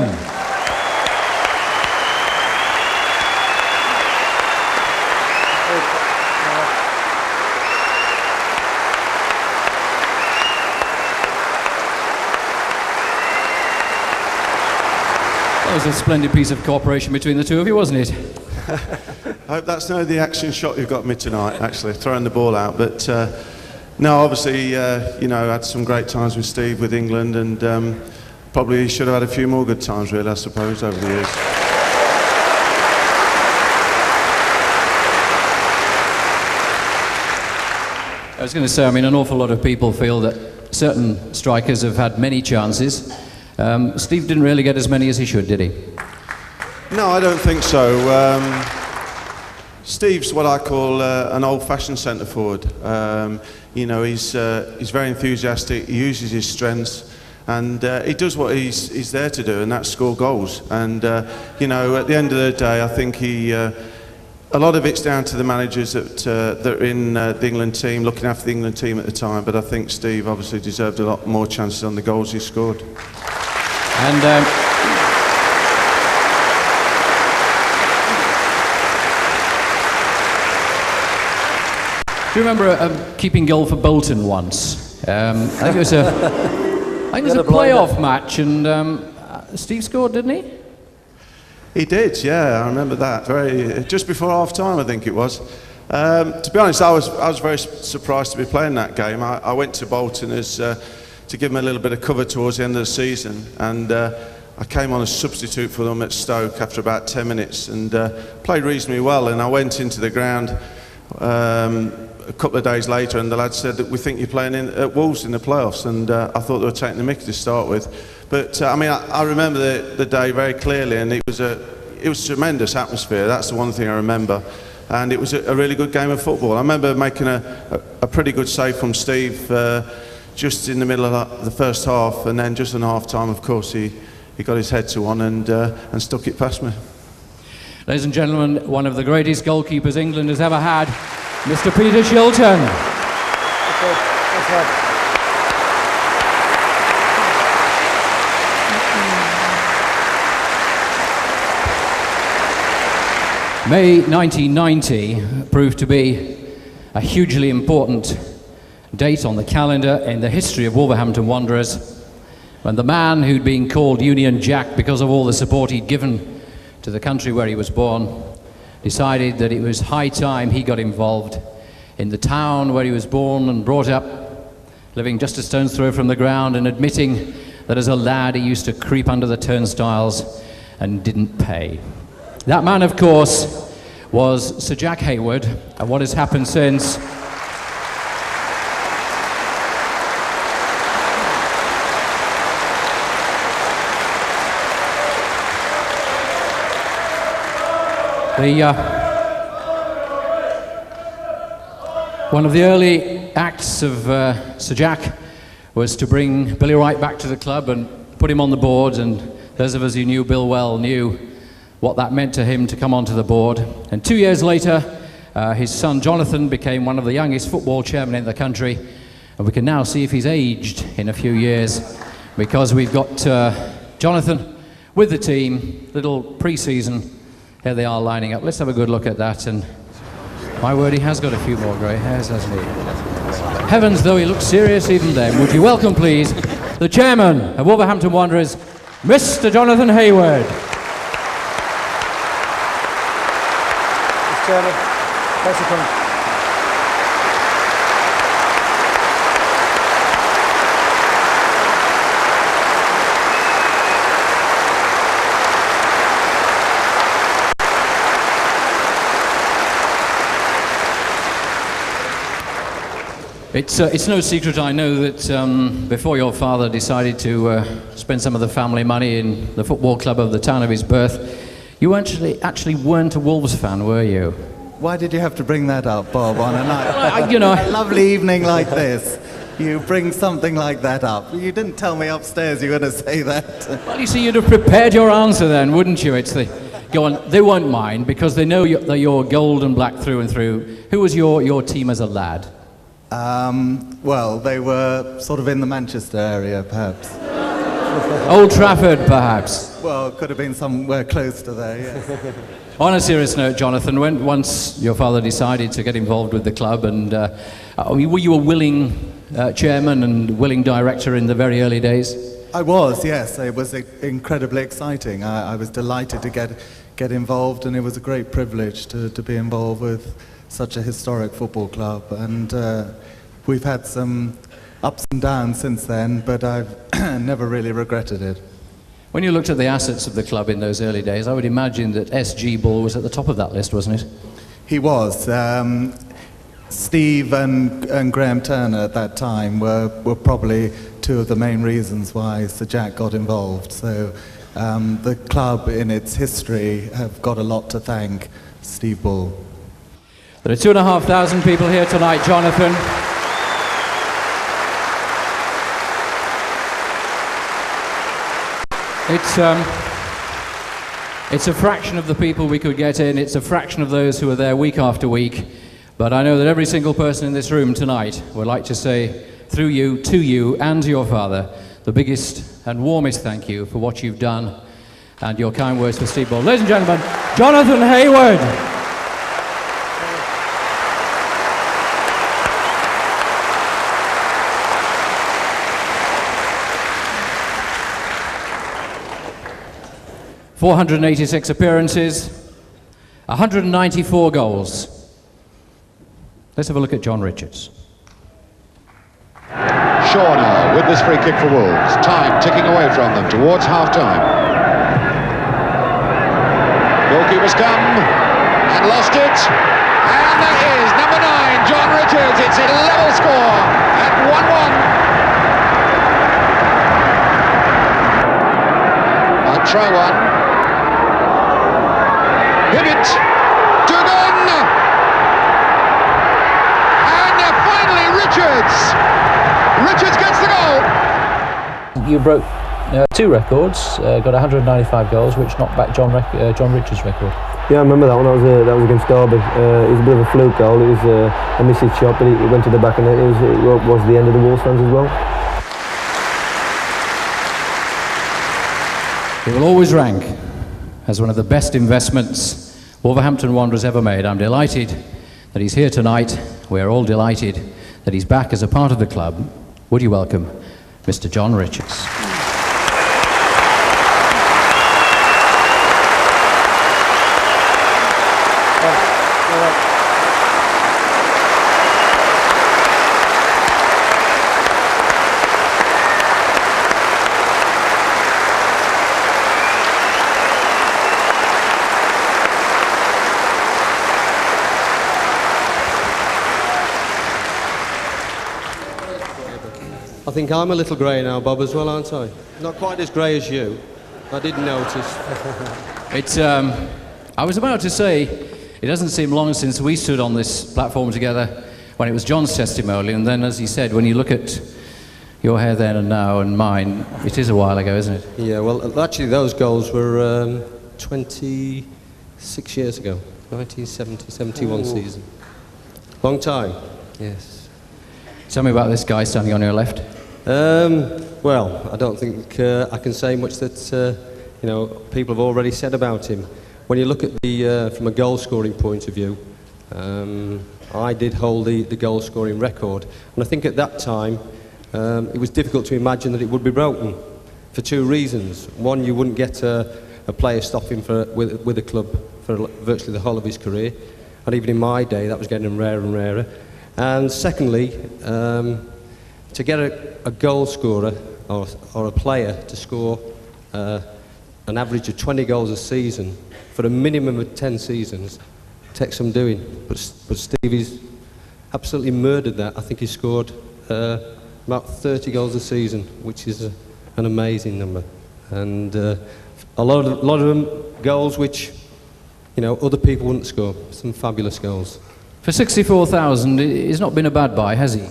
That was a splendid piece of cooperation between the two of you, wasn't it? I hope that's no the action shot you've got me tonight, actually, throwing the ball out. But no, obviously, you know, I had some great times with Steve, with England, and probably should have had a few more good times, really, I suppose, over the years. I was going to say, I mean, an awful lot of people feel that certain strikers have had many chances. Steve didn't really get as many as he should, did he? No, I don't think so. Steve's what I call an old-fashioned centre forward. You know, he's very enthusiastic. He uses his strengths, and he does what he's there to do, and that's score goals. And you know, at the end of the day, I think a lot of it's down to the managers that are in the England team, looking after the England team at the time. But I think Steve obviously deserved a lot more chances on the goals he scored. And do you remember keeping goal for Bolton once? I think it was a playoff match, and Steve scored, didn't he? He did, yeah. I remember that. Just before half time, I think it was. To be honest, I was very surprised to be playing that game. I went to Bolton to give them a little bit of cover towards the end of the season, and I came on as substitute for them at Stoke after about 10 minutes and played reasonably well. And I went into the ground a couple of days later, and the lads said that we think you're playing at Wolves in the playoffs, and I thought they were taking the mickey to start with. But I mean, I remember the day very clearly, and it was a tremendous atmosphere. That's the one thing I remember, and it was a really good game of football. I remember making a pretty good save from Steve just in the middle of the first half, and then just in half time, of course, he got his head to one and stuck it past me. Ladies and gentlemen, one of the greatest goalkeepers England has ever had, Mr. Peter Shilton. May 1990 proved to be a hugely important date on the calendar in the history of Wolverhampton Wanderers, when the man who'd been called Union Jack because of all the support he'd given to the country where he was born decided that it was high time he got involved in the town where he was born and brought up, living just a stone's throw from the ground, and admitting that as a lad he used to creep under the turnstiles and didn't pay. That man, of course, was Sir Jack Hayward, and what has happened since... One of the early acts of Sir Jack was to bring Billy Wright back to the club and put him on the board, and those of us who knew Bill well knew what that meant to him to come onto the board. And 2 years later, his son Jonathan became one of the youngest football chairmen in the country, and we can now see if he's aged in a few years, because we've got Jonathan with the team, little pre-season. Here they are lining up. Let's have a good look at that. And my word, he has got a few more grey hairs, hasn't he? Heavens, though, he looks serious even then. Would you welcome, please, the chairman of Wolverhampton Wanderers, Mr. Jonathan Hayward. Mr. Chairman, thanks for coming. It's no secret, I know, that before your father decided to spend some of the family money in the football club of the town of his birth, you actually weren't a Wolves fan, were you? Why did you have to bring that up, Bob, on a night, you know, a lovely evening like this? You bring something like that up. You didn't tell me upstairs you were going to say that. Well, you see, you'd have prepared your answer then, wouldn't you? Go on, they won't mind, because they know that you're gold and black through and through. Who was your team as a lad? Well, they were sort of in the Manchester area, perhaps. Old Trafford, perhaps? Well, could have been somewhere close to there, yes. On a serious note, Jonathan, once your father decided to get involved with the club, and were you a willing chairman and willing director in the very early days? I was, yes. It was incredibly exciting. I was delighted to get involved, and it was a great privilege to be involved with such a historic football club. And we've had some ups and downs since then, but I've never really regretted it. When you looked at the assets of the club in those early days, I would imagine that S.G. Bull was at the top of that list, wasn't it? He was. Steve and Graham Turner at that time were probably two of the main reasons why Sir Jack got involved. So the club in its history have got a lot to thank Steve Bull. There are 2,500 people here tonight, Jonathan. It's a fraction of the people we could get in. It's a fraction of those who are there week after week. But I know that every single person in this room tonight would like to say, through you, to you, and to your father, the biggest and warmest thank you for what you've done and your kind words for Steve Bull. Ladies and gentlemen, Jonathan Hayward. ...486 appearances, 194 goals. Let's have a look at John Richards. Shaw now with this free kick for Wolves. Time ticking away from them towards half-time. Goalkeeper's come and lost it. And there is number 9, John Richards. It's a level score at 1-1. Might try one. Hibbett, Dugan, and finally Richards gets the goal. You broke 2 records, got 195 goals, which knocked back John Richards' record. Yeah, I remember that one. That was against Derby. It was a bit of a fluke goal. It was a missed shot, but it went to the back, and it was the end of the Wolves fans as well. He will always rank as one of the best investments Wolverhampton Wanderers ever made. I'm delighted that he's here tonight. We're all delighted that he's back as a part of the club. Would you welcome Mr. John Richards? think I'm a little grey now, Bob, as well, aren't I? Not quite as grey as you. I did notice. It's, I was about to say, it doesn't seem long since we stood on this platform together when it was John's testimonial, and then, as he said, when you look at your hair then and now and mine, it is a while ago, isn't it? Yeah, well, actually, those goals were 26 years ago, 1970, 71 season. Long time, yes. Tell me about this guy standing on your left. Well, I don't think I can say much that you know, people have already said about him. When you look at the from a goal-scoring point of view, I did hold the goal-scoring record, and I think at that time it was difficult to imagine that it would be broken for two reasons. One, you wouldn't get a player stopping with a club for virtually the whole of his career, and even in my day that was getting rarer and rarer. And secondly, to get a goal scorer or a player to score an average of 20 goals a season for a minimum of 10 seasons takes some doing. But Stevie's absolutely murdered that. I think he scored about 30 goals a season, which is an amazing number. And a lot of them goals which, you know, other people wouldn't score. Some fabulous goals. For 64,000, he's not been a bad buy, has he?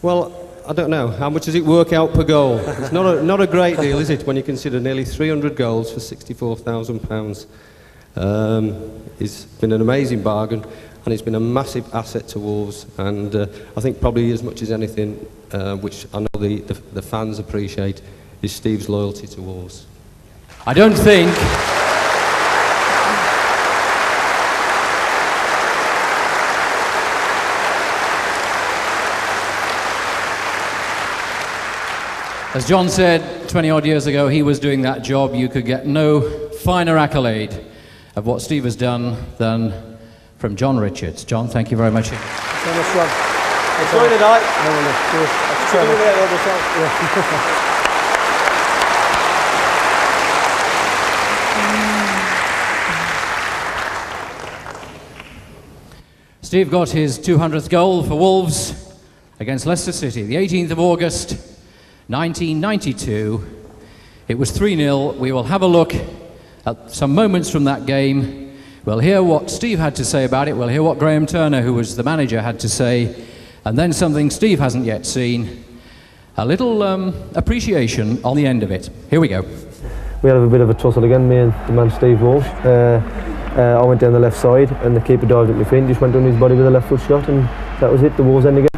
Well, I don't know. How much does it work out per goal? It's not a great deal, is it, when you consider nearly 300 goals for £64,000. It's been an amazing bargain, and it's been a massive asset to Wolves. And I think probably as much as anything, which I know the fans appreciate, is Steve's loyalty to Wolves. I don't think... As John said 20 odd years ago, he was doing that job. You could get no finer accolade of what Steve has done than from John Richards. John, thank you very much. Enjoy tonight. Steve got his 200th goal for Wolves against Leicester City, the 18th of August, 1992. It was 3-0. We will have a look at some moments from that game. We'll hear what Steve had to say about it. We'll hear what Graham Turner, who was the manager, had to say. And then something Steve hasn't yet seen. A little appreciation on the end of it. Here we go. We had a bit of a tussle again, me and the man Steve Walsh. I went down the left side and the keeper dived at my feet and just went on his body with a left foot shot, and that was it, the Wolves end again.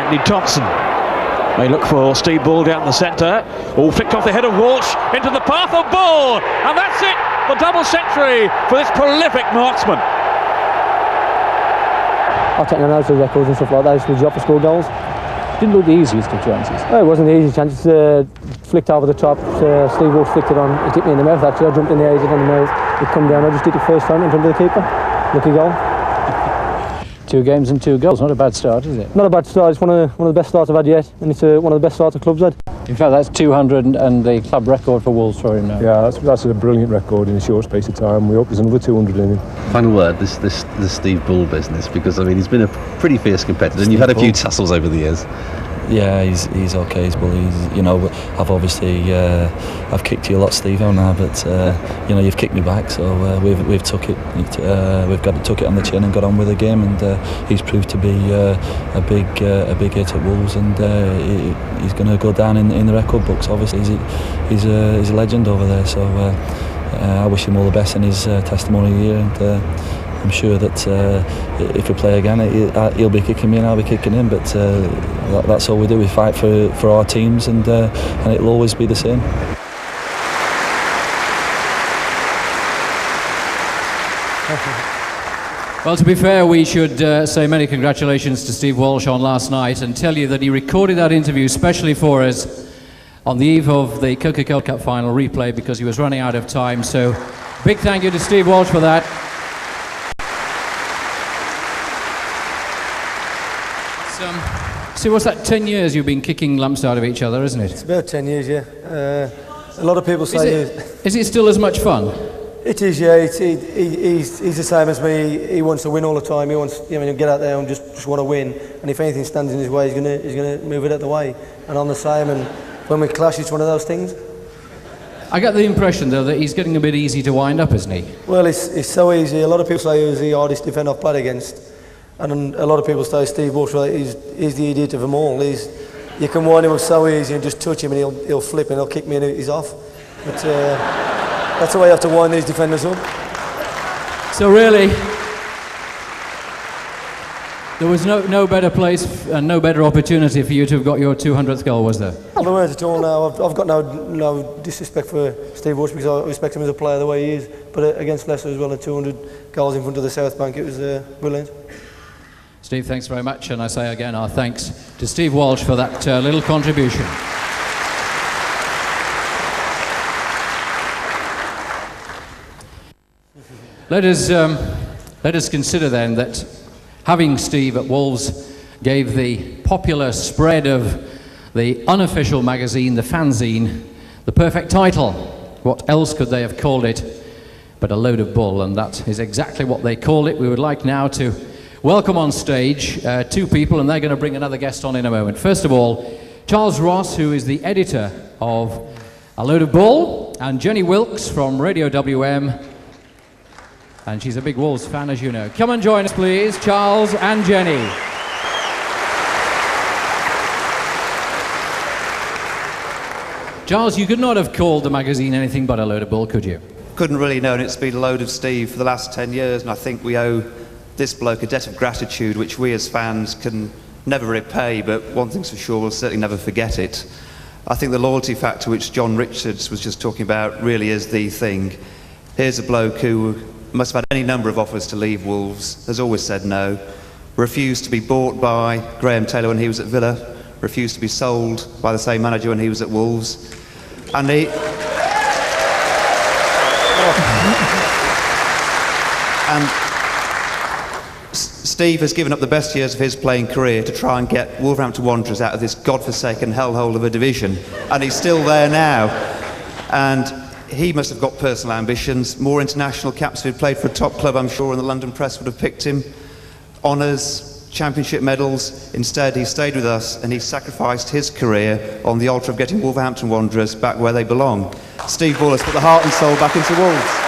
Andy Thompson may look for Steve Bull down the centre. All flicked off the head of Walsh into the path of Bull, and that's it, the double century for this prolific marksman. I take an out of records and stuff like that. It's my job to score goals. Didn't look the easiest of chances. No, it wasn't the easiest chance. Flicked over the top. Steve Walsh flicked it on. It hit me in the mouth actually. I jumped in the air, it hit on the mouth. It come down. I just did it first time in front of the keeper. Lucky goal. 2 games and 2 goals. Not a bad start, is it? Not a bad start. It's one of the best starts I've had yet, and it's one of the best starts the club's had. In fact, that's 200 and the club record for Wolves for him now. Yeah, that's a brilliant record in a short space of time. We hope there's another 200 in him. Final word, this Steve Bull business, because I mean he's been a pretty fierce competitor, and you've had a few tussles over the years. Yeah, he's okay, he's bully. You know, I've obviously I've kicked you a lot, Steve, haven't I? But you know, you've kicked me back, so we've took it. Took it on the chin and got on with the game. And he's proved to be a big hit at Wolves, and he's going to go down in the record books. Obviously, he's a legend over there. So I wish him all the best in his testimonial year. And I'm sure that if we play again, he'll be kicking me and I'll be kicking him. But that's all we do. We fight for our teams, and it'll always be the same. Well, to be fair, we should say many congratulations to Steve Walsh on last night and tell you that he recorded that interview specially for us on the eve of the Coca-Cola Cup final replay because he was running out of time. So big thank you to Steve Walsh for that. See, what's that, 10 years you've been kicking lumps out of each other, isn't it? It's about 10 years, yeah. A lot of people say... Is it still as much fun? It is, yeah. He's the same as me. He wants to win all the time. He wants, get out there and just want to win. And if anything stands in his way, he's gonna move it out the way. And I'm the same. And when we clash, it's one of those things. I get the impression, though, that he's getting a bit easy to wind up, isn't he? Well, it's so easy. A lot of people say he's the hardest defender I've played against. And a lot of people say Steve Walsh, he's the idiot of them all. You can wind him up so easy and just touch him and he'll flip and he'll kick me and he's off. But that's the way you have to wind these defenders up. So really, there was no better place and no better opportunity for you to have got your 200th goal, was there? Well, there weren't at all now. I've got no disrespect for Steve Walsh because I respect him as a player the way he is. But against Leicester as well, at 200 goals in front of the South Bank, it was brilliant. Steve, thanks very much, and I say again our thanks to Steve Walsh for that little contribution. Let us consider then that having Steve at Wolves gave the popular spread of the unofficial magazine, the fanzine, the perfect title. What else could they have called it but a load of bull? And that is exactly what they call it. We would like now to welcome on stage two people, and they're going to bring another guest on in a moment. First of all, Charles Ross, who is the editor of A Load of Bull, and Jenny Wilkes from Radio WM, and she's a big Wolves fan, as you know. Come and join us, please, Charles and Jenny. Charles, you could not have called the magazine anything but A Load of Bull, could you? Couldn't really know, and it's been a load of Steve for the last 10 years, and I think we owe this bloke a debt of gratitude which we as fans can never repay, but one thing's for sure, we'll certainly never forget it. I think the loyalty factor which John Richards was just talking about really is the thing. Here's a bloke who must have had any number of offers to leave Wolves, has always said no, refused to be bought by Graham Taylor when he was at Villa, refused to be sold by the same manager when he was at Wolves, and he... and Steve has given up the best years of his playing career to try and get Wolverhampton Wanderers out of this godforsaken hellhole of a division, and he's still there now. And he must have got personal ambitions, more international caps if he'd played for a top club, I'm sure, and the London press would have picked him. Honours, championship medals. Instead, he stayed with us and he sacrificed his career on the altar of getting Wolverhampton Wanderers back where they belong. Steve Bull has put the heart and soul back into Wolves.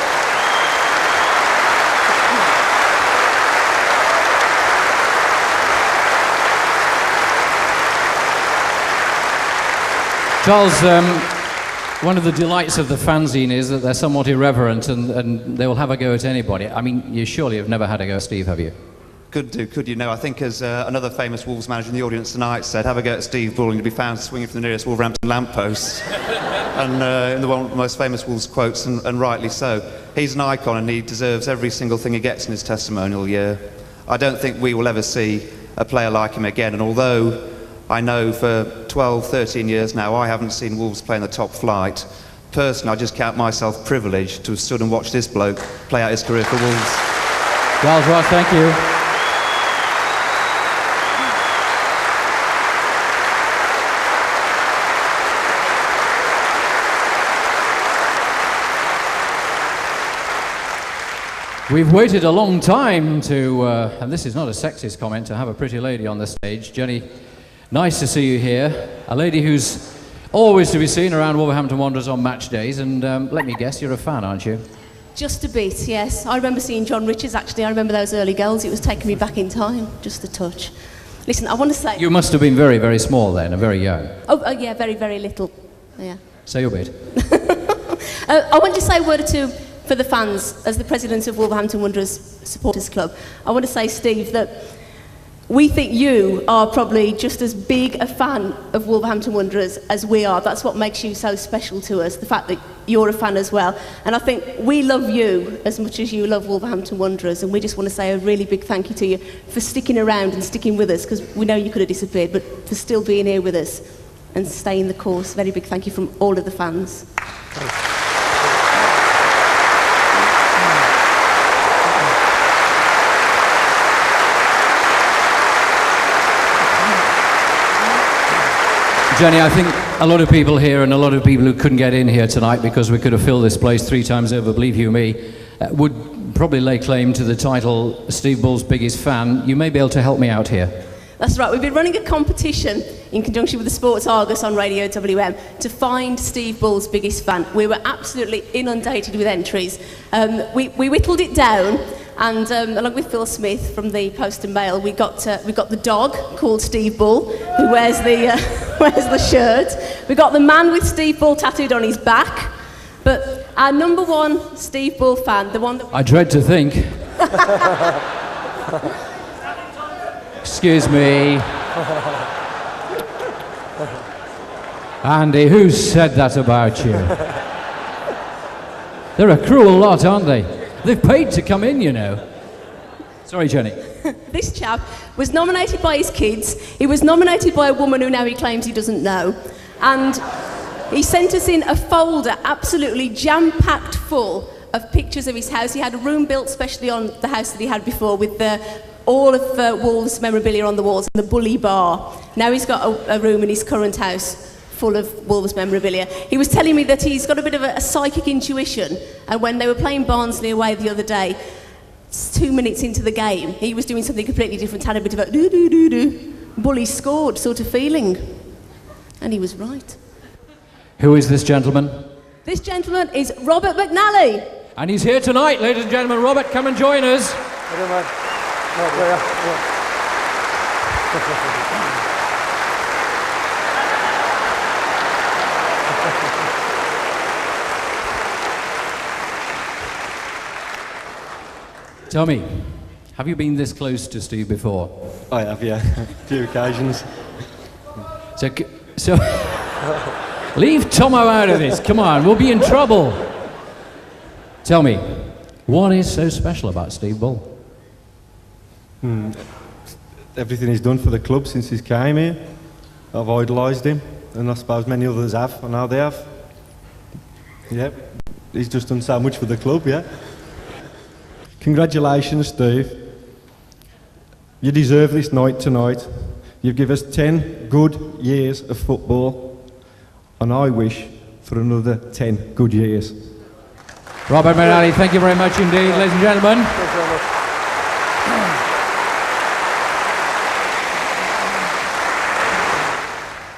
Charles, one of the delights of the fanzine is that they're somewhat irreverent and they will have a go at anybody. I mean, you surely have never had a go at Steve, have you? Could you know? I think as another famous Wolves manager in the audience tonight said, have a go at Steve Bull and you'll be found swinging from the nearest Wolverhampton lamppost. And in one of the most famous Wolves quotes, and rightly so. He's an icon and he deserves every single thing he gets in his testimonial year. I don't think we will ever see a player like him again, and although I know for 12, 13 years now I haven't seen Wolves play in the top flight, personally I just count myself privileged to have stood and watched this bloke play out his career for Wolves. Charles Ross, thank you. We've waited a long time to, and this is not a sexist comment, to have a pretty lady on the stage. Jenny, nice to see you here. A lady who's always to be seen around Wolverhampton Wanderers on match days, and let me guess, you're a fan, aren't you? Just a bit, yes. I remember seeing John Richards, actually. I remember those early goals. It was taking me back in time, just a touch. Listen, I want to say... You must have been very, very small then, and very young. Oh, yeah, very, very little. Yeah. Say your bit. I want to say a word or two for the fans, as the president of Wolverhampton Wanderers Supporters Club. I want to say, Steve, that we think you are probably just as big a fan of Wolverhampton Wanderers as we are. That's what makes you so special to us, the fact that you're a fan as well. And I think we love you as much as you love Wolverhampton Wanderers, and we just want to say a really big thank you to you for sticking around and sticking with us, because we know you could have disappeared, but for still being here with us and staying the course. Very big thank you from all of the fans. Jenny, I think a lot of people here and a lot of people who couldn't get in here tonight because we could have filled this place 3 times over, believe you me, would probably lay claim to the title Steve Bull's biggest fan. You may be able to help me out here. That's right, we've been running a competition in conjunction with the Sports Argus on Radio WM to find Steve Bull's biggest fan. We were absolutely inundated with entries. We whittled it down, and along with Phil Smith from the Post and Mail, we got the dog called Steve Bull, who wears the shirt. We got the man with Steve Bull tattooed on his back. But our number one Steve Bull fan, the one that... I dread to think. Excuse me. Andy, who said that about you? They're a cruel lot, aren't they? They've paid to come in, you know. Sorry, Jenny. This chap was nominated by his kids. He was nominated by a woman who now he claims he doesn't know. And he sent us in a folder absolutely jam-packed full of pictures of his house. He had a room built specially on the house that he had before with all of Wolves memorabilia on the walls and the Bully Bar. Now he's got a room in his current house full of Wolves memorabilia. He was telling me that he's got a bit of a psychic intuition, and when they were playing Barnsley away the other day, 2 minutes into the game, he was doing something completely different, had a bit of a do-do-do-do, Bully scored sort of feeling. And he was right. Who is this gentleman? This gentleman is Robert McNally. And he's here tonight, ladies and gentlemen. Robert, come and join us. Tommy, have you been this close to Steve before? I have, yeah. A few occasions. So leave Tomo out of this. Come on, we'll be in trouble. Tell me, what is so special about Steve Bull? Everything he's done for the club since he's came here. I've idolised him, and I suppose many others have, and now they have. Yeah, he's just done so much for the club, yeah. Congratulations, Steve. You deserve this night tonight. You've given us 10 good years of football, and I wish for another 10 good years. Robert McNally, thank you very much indeed, ladies and gentlemen. Thanks very much.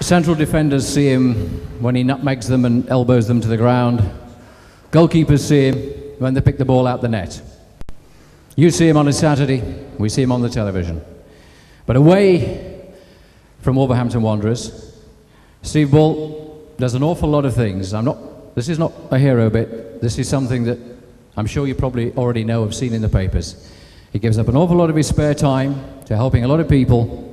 Central defenders see him when he nutmegs them and elbows them to the ground. Goalkeepers see him when they pick the ball out the net. You see him on a Saturday, we see him on the television. But away from Wolverhampton Wanderers, Steve Bull does an awful lot of things. This is not a hero bit, this is something that I'm sure you probably already know, have seen in the papers. He gives up an awful lot of his spare time to helping a lot of people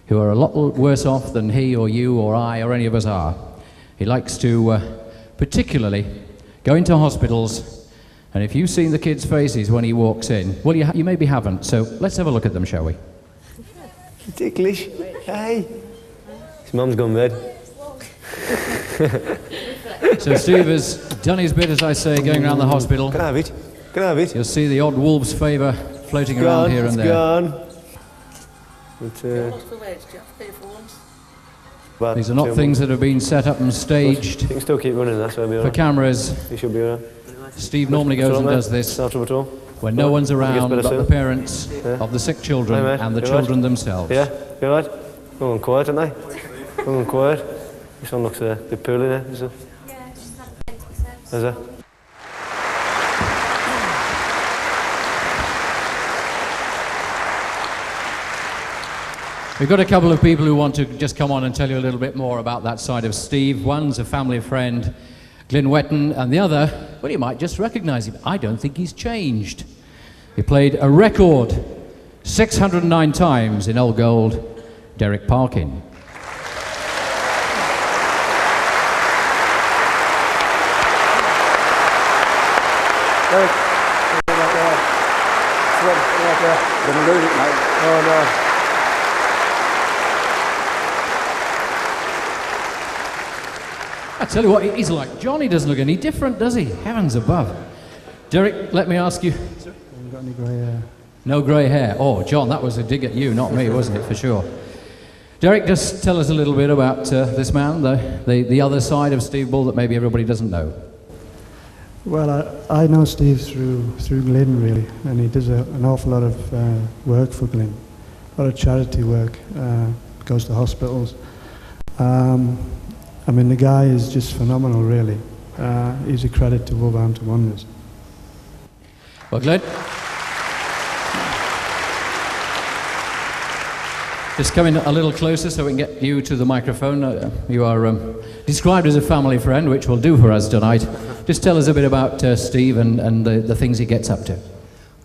who are a lot worse off than he or you or I or any of us are. He likes to particularly go into hospitals, and if you've seen the kids' faces when he walks in, well, you maybe haven't, so let's have a look at them, shall we? Ticklish. Hey. His mum's gone mad. So Steve has done his bit, as I say, going around the hospital. Can I have it? Can I have it? You'll see the odd Wolves favour floating around here and there. It's gone. But, these are not things that have been set up and staged. You can still keep running, that's why I'll be for cameras. You should be alright. Steve normally goes and does this when no one's around but the parents of the sick children and the children themselves. Yeah, you alright? Go on quiet, aren't they? Go on quiet. This one looks a bit poorly there, is it? Yeah, she's had a Is it? We've got a couple of people who want to just come on and tell you a little bit more about that side of Steve. One's a family friend, Glyn Wetton, and the other, well, you might just recognise him. I don't think he's changed. He played a record 609 times in Old Gold, Derek Parkin. Derek, didn't lose it, mate. Oh, no. I tell you what, he's like John. He doesn't look any different, does he? Heavens above. Derek, let me ask you. Have you got any grey hair? No grey hair. Oh, John, that was a dig at you, not me, wasn't it, for sure? Derek, just tell us a little bit about this man, the other side of Steve Bull that maybe everybody doesn't know. Well, I know Steve through Glyn, really, and he does an awful lot of work for Glyn, a lot of charity work, goes to hospitals. I mean, the guy is just phenomenal, really. He's a credit to Wolverhampton Wanderers. Well, Glenn? Just come in a little closer so we can get you to the microphone. You are described as a family friend, which will do for us tonight. Just tell us a bit about Steve and the things he gets up to.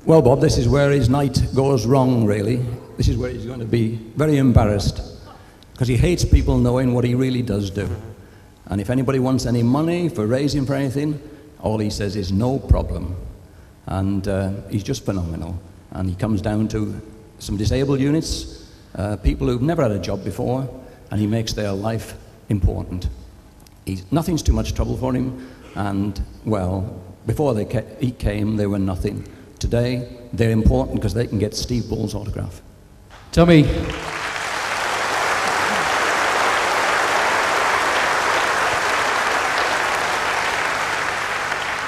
Well, Bob, this is where his night goes wrong, really. This is where he's going to be very embarrassed, because he hates people knowing what he really does do. And if anybody wants any money for raising for anything, all he says is no problem. And he's just phenomenal. And he comes down to some disabled units, people who've never had a job before, and he makes their life important. Nothing's too much trouble for him, and, well, before he came, they were nothing. Today, they're important because they can get Steve Bull's autograph. Tommy.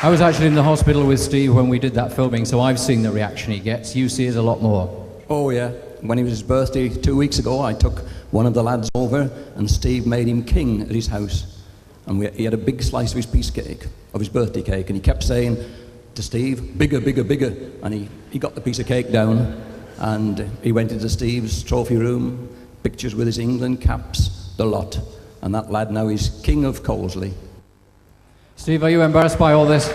I was actually in the hospital with Steve when we did that filming, so I've seen the reaction he gets. You see it a lot more. Oh, yeah. When it was his birthday 2 weeks ago, I took one of the lads over, and Steve made him king at his house. And he had a big slice of his piece cake, of his birthday cake, and he kept saying to Steve, bigger, bigger, bigger. And he got the piece of cake down, and he went into Steve's trophy room, pictures with his England caps, the lot. And that lad now is king of Colsley. Steve, are you embarrassed by all this?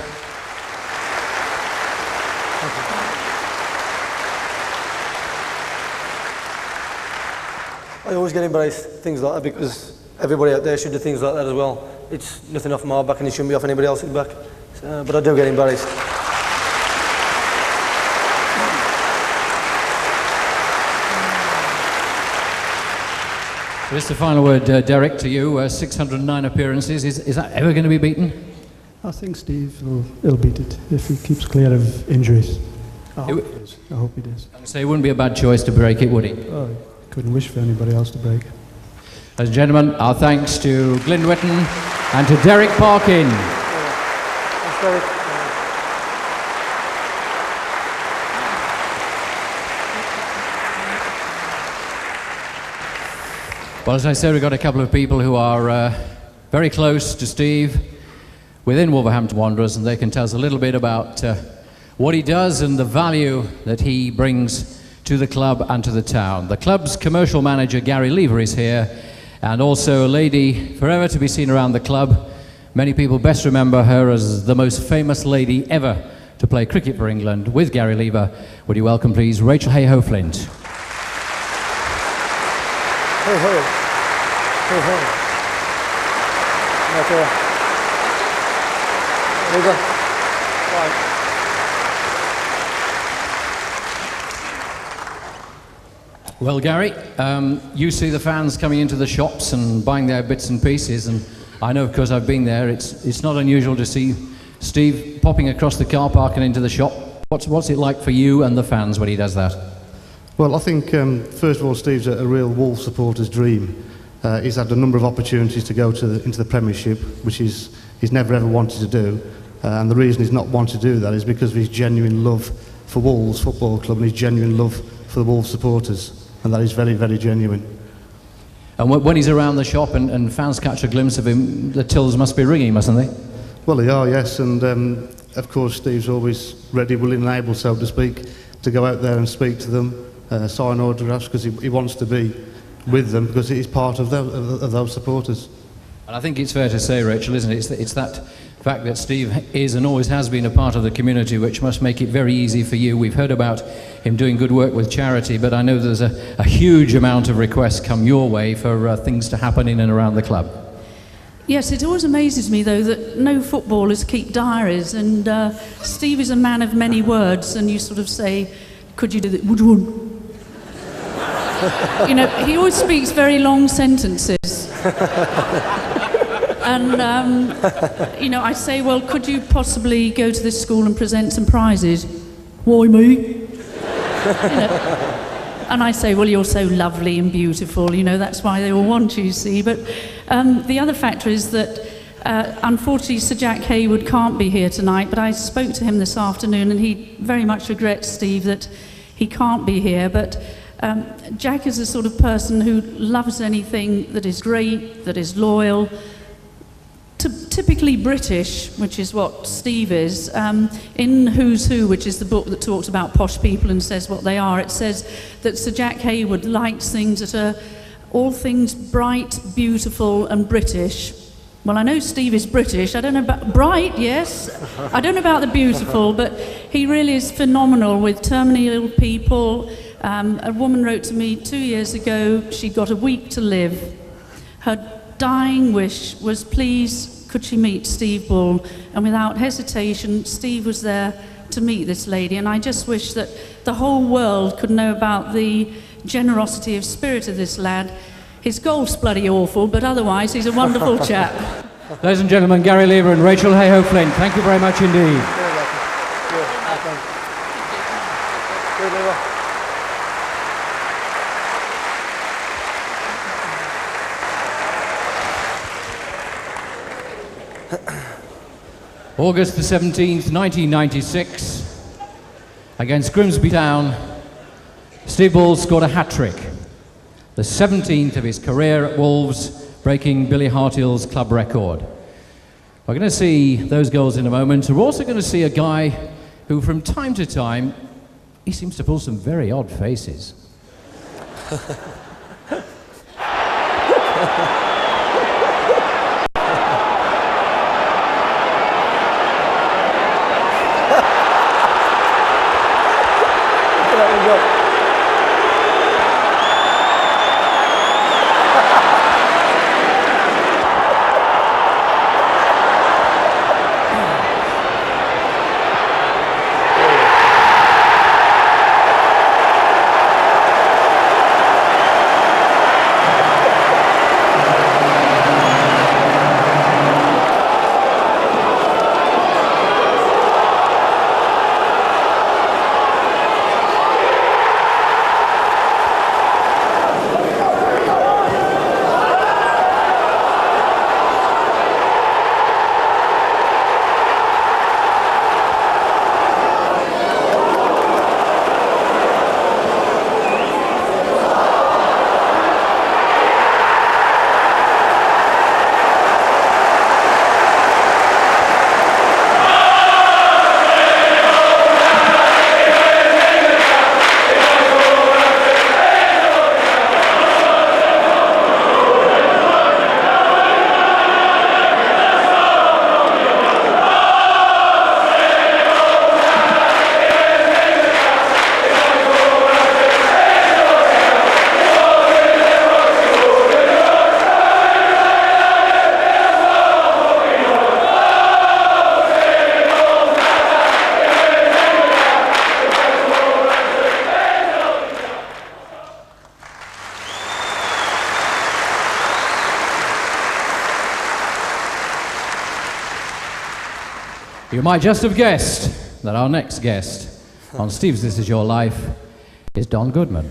I always get embarrassed things like that because everybody out there should do things like that as well. It's nothing off my back and it shouldn't be off anybody else's back. So, but I do get embarrassed. Just the final word, Derek, to you. 609 appearances. Is that ever going to be beaten? I think Steve will beat it if he keeps clear of injuries. I hope he does. I hope he does. So it wouldn't be a bad choice to break it, would he? Oh, couldn't wish for anybody else to break. Ladies and gentlemen, our thanks to Glyn Whitten and to Derek Parkin. Thanks, Derek. Well, as I said, we've got a couple of people who are very close to Steve within Wolverhampton Wanderers, and they can tell us a little bit about what he does and the value that he brings to the club and to the town. The club's commercial manager, Gary Lever, is here, and also a lady forever to be seen around the club. Many people best remember her as the most famous lady ever to play cricket for England with Gary Lever. Would you welcome, please, Rachel Hayhoe-Flint. Hey, hey. Hey, hey. Right there. There you go. Right. Well, Gary, you see the fans coming into the shops and buying their bits and pieces, and I know because I've been there, it's not unusual to see Steve popping across the car park and into the shop. What's it like for you and the fans when he does that? Well, I think, first of all, Steve's a real Wolves supporter's dream. He's had a number of opportunities to go into the Premiership, which he's never ever wanted to do. And the reason he's not wanted to do that is because of his genuine love for Wolves Football Club and his genuine love for the Wolves supporters. And that is very, very genuine. And when he's around the shop and fans catch a glimpse of him, the tills must be ringing, mustn't they? Well, they are, yes. And, of course, Steve's always ready, willing and able, so to speak, to go out there and speak to them. Sign autographs because he wants to be with them because he's part of those supporters. And I think it's fair to say, Rachel, isn't it? It's that fact that Steve is and always has been a part of the community which must make it very easy for you. We've heard about him doing good work with charity, but I know there's a huge amount of requests come your way for things to happen in and around the club. Yes, it always amazes me, though, that no footballers keep diaries, and Steve is a man of many words, and you sort of say, could you do that? Would you? You know, he always speaks very long sentences. And, you know, I say, well, could you possibly go to this school and present some prizes? Why me? You know, And I say, well, you're so lovely and beautiful, you know, that's why they all want you, see. But the other factor is that, unfortunately, Sir Jack Hayward can't be here tonight, but I spoke to him this afternoon, and he very much regrets, Steve, that he can't be here. But Jack is the sort of person who loves anything that is great, that is loyal, typically British, which is what Steve is. In Who's Who, which is the book that talks about posh people and says what they are, it says that Sir Jack Hayward likes things that are all things bright, beautiful and British. Well, I know Steve is British. I don't know about bright, yes. I don't know about the beautiful, but he really is phenomenal with terminally ill people. A woman wrote to me 2 years ago, she'd got a week to live. Her dying wish was, please, could she meet Steve Bull? And without hesitation, Steve was there to meet this lady. And I just wish that the whole world could know about the generosity of spirit of this lad. His golf's bloody awful, but otherwise he's a wonderful chap. Ladies and gentlemen, Gary Lever and Rachel Hayhoe-Flint, thank you very much indeed. August the 17th, 1996, against Grimsby Town, Steve Bull scored a hat-trick, the 17th of his career at Wolves, breaking Billy Hartill's club record. We're going to see those goals in a moment. We're also going to see a guy who, from time to time, he seems to pull some very odd faces. You might just have guessed that our next guest on Steve's This Is Your Life is Don Goodman.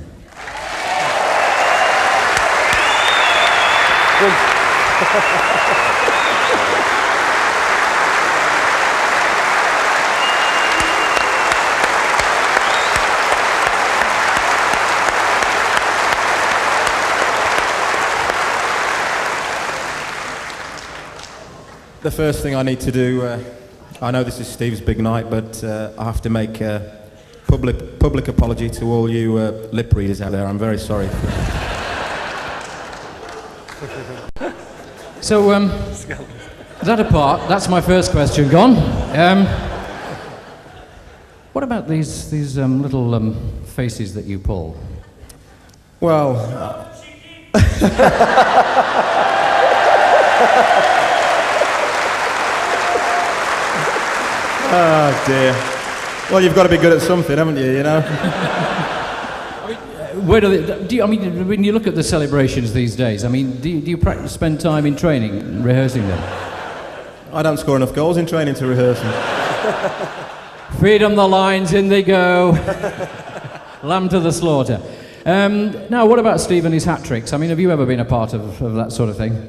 The first thing I need to do, I know this is Steve's big night, but I have to make a public apology to all you lip readers out there. I'm very sorry. So, that apart, that's my first question gone. What about these little faces that you pull? Well... Oh dear. Well, you've got to be good at something, haven't you, you know? Where do they, when you look at the celebrations these days, do you spend time in training, rehearsing them? I don't score enough goals in training to rehearse them. Feed them the lines, in they go. Lamb to the slaughter. Now, what about Steve and his hat-tricks? I mean, have you ever been a part of that sort of thing?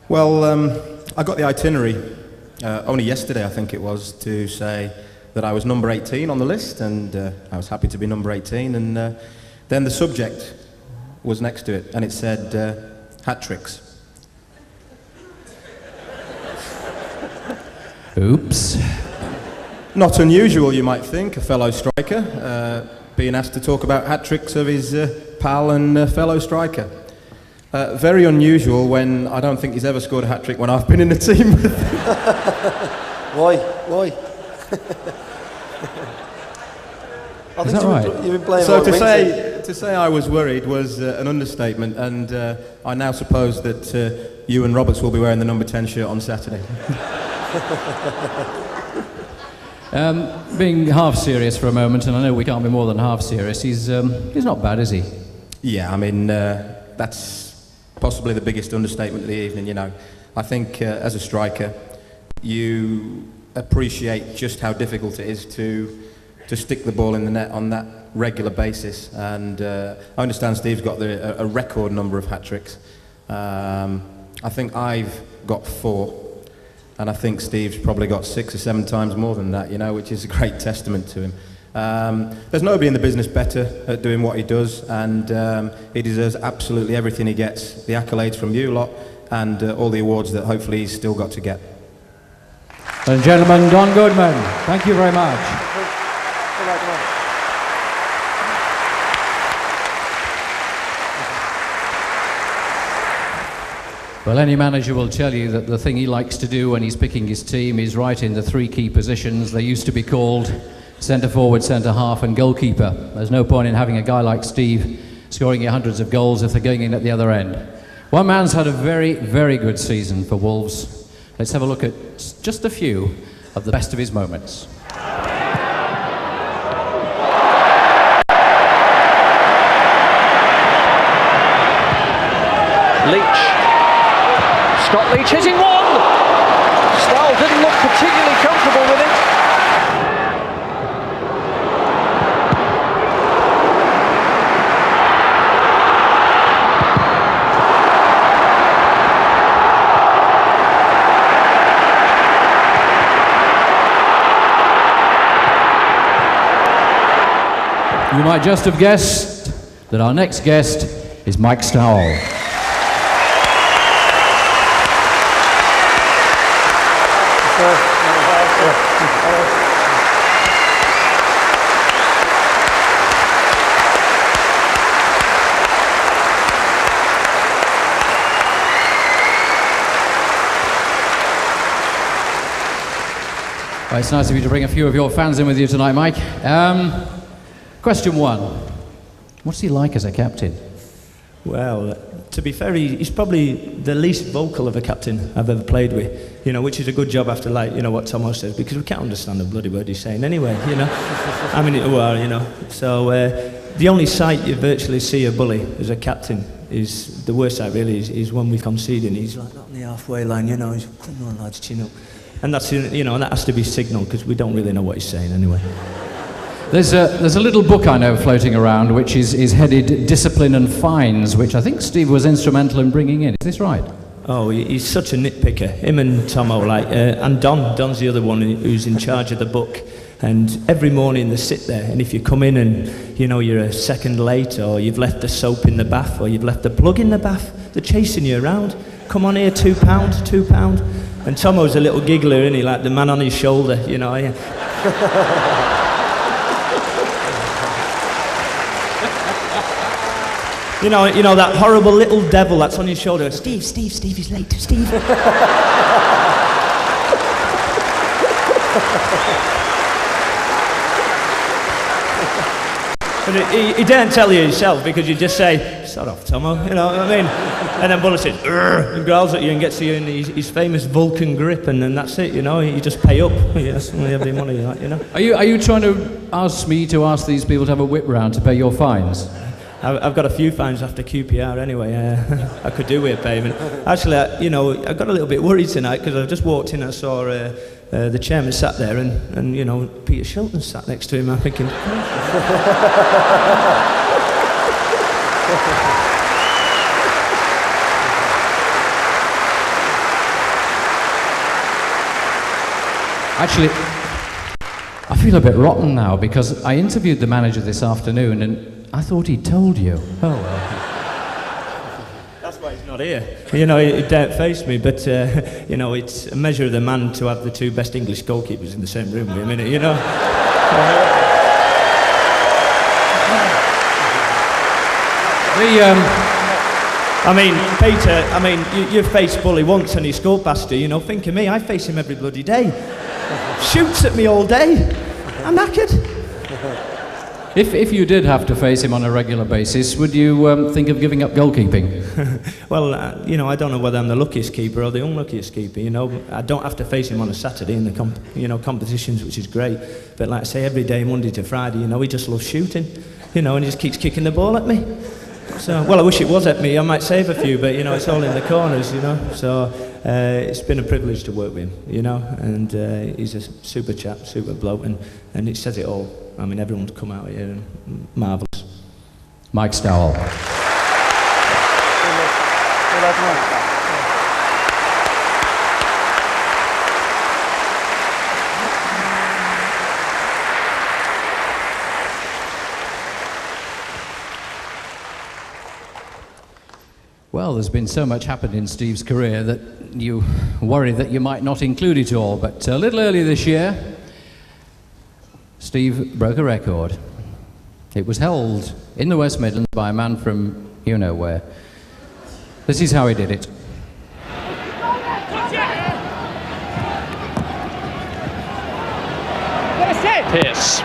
Well, I got the itinerary only yesterday, I think it was, to say that I was number 18 on the list, and I was happy to be number 18, and then the subject was next to it, and it said hat-tricks. Oops. Not unusual, you might think, a fellow striker being asked to talk about hat-tricks of his pal and fellow striker. Very unusual when I don't think he's ever scored a hat-trick when I've been in the team with him. Why? Is that right? You've been playing So to say I was worried was an understatement, and I now suppose that you and Roberts will be wearing the number 10 shirt on Saturday. Being half serious for a moment, and I know we can't be more than half serious, he's not bad, is he? Yeah, I mean, that's possibly the biggest understatement of the evening, you know. I think as a striker, you appreciate just how difficult it is to stick the ball in the net on that regular basis, and I understand Steve's got a record number of hat-tricks. I think I've got 4. And I think Steve's probably got 6 or 7 times more than that, you know, which is a great testament to him. There's nobody in the business better at doing what he does, and he deserves absolutely everything he gets, the accolades from you lot, and all the awards that hopefully he's still got to get. Ladies and gentlemen, Don Goodman, thank you very much. Well, any manager will tell you that the thing he likes to do when he's picking his team is right in the 3 key positions. They used to be called centre forward, centre half and goalkeeper. There's no point in having a guy like Steve scoring you hundreds of goals if they're going in at the other end. One man's had a very, very good season for Wolves. Let's have a look at just a few of the best of his moments. Leach. Scott Leach hitting one! Stoll didn't look particularly comfortable with it. You might just have guessed that our next guest is Mike Stowell. Well, it's nice of you to bring a few of your fans in with you tonight, Mike. Question 1. What's he like as a captain? Well, to be fair, he's probably the least vocal of a captain I've ever played with, you know, which is a good job after, like, you know, what Tomo says, because we can't understand the bloody word he's saying anyway, you know. I mean, well, you know. So the only sight you virtually see a bully as a captain is, the worst sight really is when we concede, and he's like on the halfway line, you know, he's, come on lads, chin up. And that's, you know, and that has to be signalled, because we don't really know what he's saying anyway. There's a little book I know floating around which is headed Discipline and Fines, which I think Steve was instrumental in bringing in. Is this right? Oh, he's such a nitpicker. Him and Tomo, like, and Don's the other one who's in charge of the book. And every morning they sit there, and if you come in and, you know, you're a second late, or you've left the soap in the bath, or you've left the plug in the bath, they're chasing you around. Come on here, £2. And Tomo's a little giggler, isn't he? Like the man on his shoulder, you know. Yeah. You know that horrible little devil that's on your shoulder. Steve, he's late. Steve. And he daren't tell you himself, because you just say, "Shut off, Tomo," you know what I mean? And then Bullet says, "Urgh," and growls at you and gets you in his famous Vulcan grip, and then that's it, you know. You just pay up. Yes, every money, you know. Are you trying to ask me to ask these people to have a whip round to pay your fines? I've got a few fines after QPR anyway. I could do with a payment. Actually, I got a little bit worried tonight, because I just walked in and I saw the chairman sat there, and you know, Peter Shilton sat next to him. I'm thinking, Actually, I feel a bit rotten now because I interviewed the manager this afternoon and I thought he'd told you. Oh well. That's why he's not here. You know, he don't face me, but you know, it's a measure of the man to have the two best English goalkeepers in the same room with him, innit, you know? I mean, Peter, you faced Bully once and he scored past you, you know, think of me, I face him every bloody day. Shoots at me all day. I'm knackered. If you did have to face him on a regular basis, would you think of giving up goalkeeping? Well, you know, I don't know whether I'm the luckiest keeper or the unluckiest keeper, you know. I don't have to face him on a Saturday in the competitions, which is great. But like I say, every day, Monday to Friday, you know, he just loves shooting, you know, and he just keeps kicking the ball at me. So, well, I wish it was at me. I might save a few, but, you know, it's all in the corners, you know. So it's been a privilege to work with him, you know, and he's a super chap, super bloke, and it says it all. I mean, everyone's come out here and marvellous. Mike Stowell. Well, there's been so much happened in Steve's career that you worry that you might not include it all, but a little earlier this year, Steve broke a record. It was held in the West Midlands by a man from you-know-where. This is how he did it. Pearce.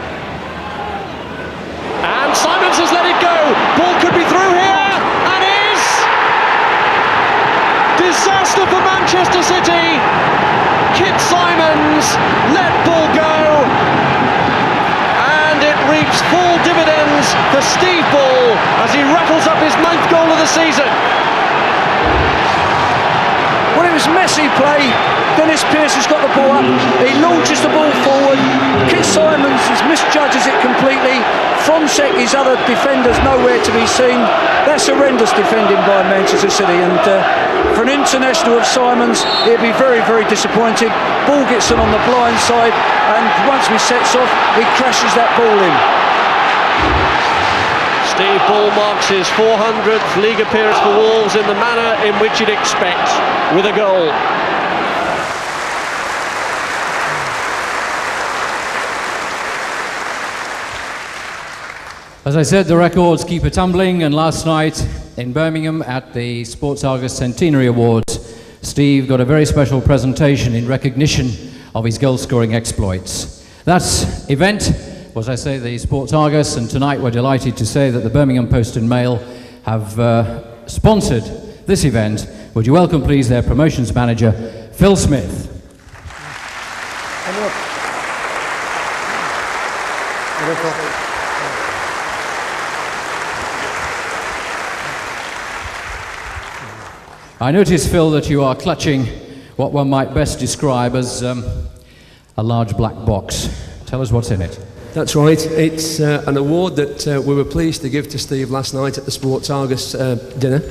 And Simons has let it go. Ball could be through here, and is. Disaster for Manchester City. Kit Simons let ball go, and it reaps full dividends for Steve Bull as he rattles up his 9th goal of the season. Well, it was messy play. Dennis Pearce has got the ball up. He launches the ball forward. Kit Simons misjudges it completely. Fronsek, his other defenders, nowhere to be seen. That's horrendous defending by Manchester City. And for an international of Simons, he'll be very, very disappointed. Ball gets on the blind side, and once he sets off, he crashes that ball in. Steve Bull marks his 400th league appearance for Wolves in the manner in which you'd expect, with a goal. As I said, the records keep a tumbling, and last night in Birmingham at the Sports Argus Centenary Awards, Steve got a very special presentation in recognition of his goal-scoring exploits. That event was, I say, the Sports Argus, and tonight we're delighted to say that the Birmingham Post and Mail have sponsored this event. Would you welcome, please, their promotions manager, Phil Smith. I notice, Phil, that you are clutching what one might best describe as a large black box. Tell us what's in it. That's right. It's an award that we were pleased to give to Steve last night at the Sports Argus dinner.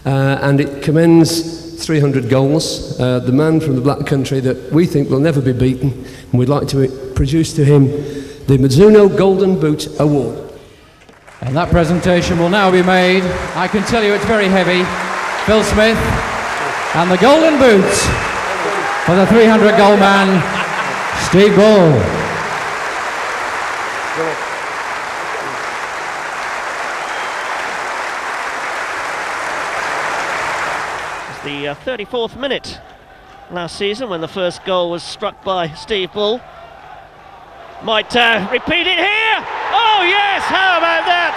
And it commends 300 goals. The man from the Black Country that we think will never be beaten. And we'd like to produce to him the Mizuno Golden Boot Award. And that presentation will now be made. I can tell you it's very heavy. Phil Smith and the Golden Boots for the 300 goal man, Steve Bull. It's the 34th minute last season when the first goal was struck by Steve Bull. Might repeat it here. Oh yes, how about that?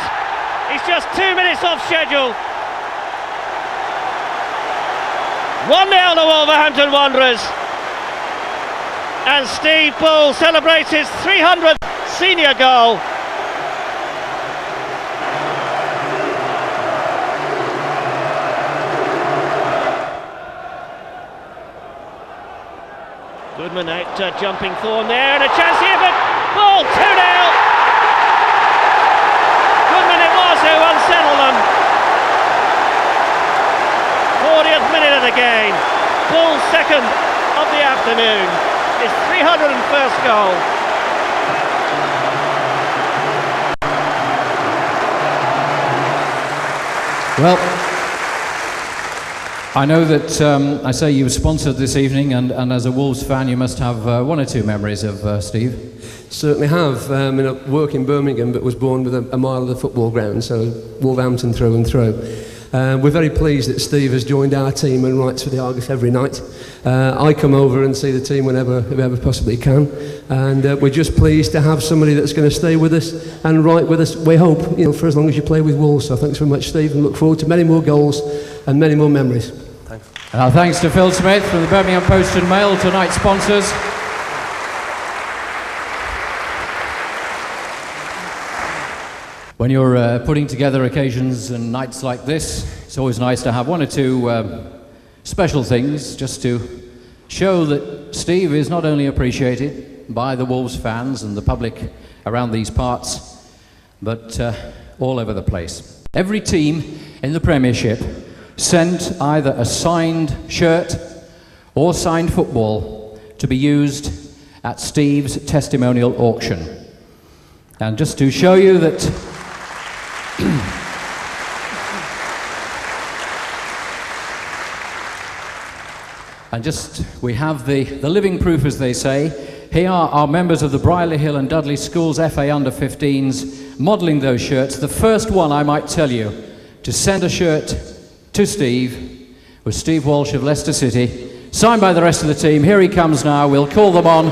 He's just 2 minutes off schedule. 1-0 to Wolverhampton Wanderers, and Steve Bull celebrates his 300th senior goal. Goodman out jumping form there, and a chance here for Bull. 2-0. Goodman it was who unsettled them. again. Bull's second of the afternoon. His 301st goal. Well, I know that I say you were sponsored this evening, and as a Wolves fan, you must have one or two memories of Steve. Certainly have. I work in Birmingham, but was born with a mile of the football ground, so Wolverhampton through and through. We're very pleased that Steve has joined our team and writes for the Argus every night. I come over and see the team whenever possibly can, and we're just pleased to have somebody that's going to stay with us and write with us, we hope, for as long as you play with Wolves. So thanks very much, Steve, and look forward to many more goals and many more memories. Thanks. Thanks to Phil Smith from the Birmingham Post and Mail, tonight's sponsors. When you're putting together occasions and nights like this, it's always nice to have one or two special things just to show that Steve is not only appreciated by the Wolves fans and the public around these parts, but all over the place. Every team in the Premiership sent either a signed shirt or signed football to be used at Steve's testimonial auction. And just to show you that we have the living proof, as they say. Here are members of the Brierley Hill and Dudley Schools FA Under-15s modelling those shirts. The first one, I might tell you, to send a shirt to Steve was Steve Walsh of Leicester City, signed by the rest of the team. Here he comes now. We'll call them on.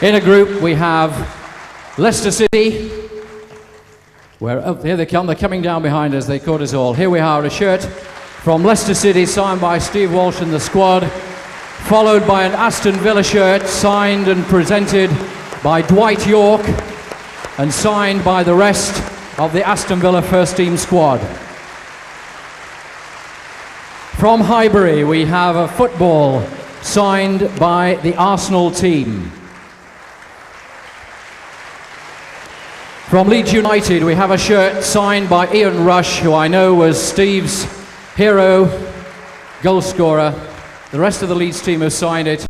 In a group, we have Leicester City. Here they come. They're coming down behind us. They caught us all. Here we are, a shirt from Leicester City, signed by Steve Walsh and the squad, followed by an Aston Villa shirt signed and presented by Dwight York and signed by the rest of the Aston Villa first team squad. From Highbury, we have a football signed by the Arsenal team. From Leeds United, we have a shirt signed by Ian Rush, who I know was Steve's hero, goal scorer. The rest of the Leeds team have signed it,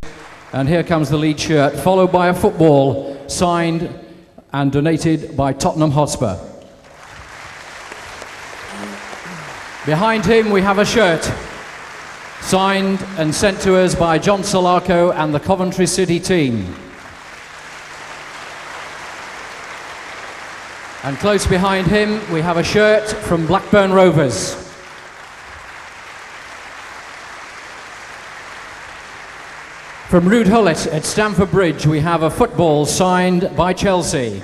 and here comes the Leeds shirt, followed by a football signed and donated by Tottenham Hotspur. Behind him, we have a shirt signed and sent to us by John Solarco and the Coventry City team. And close behind him, we have a shirt from Blackburn Rovers. From Rude Hullet at Stamford Bridge, we have a football signed by Chelsea.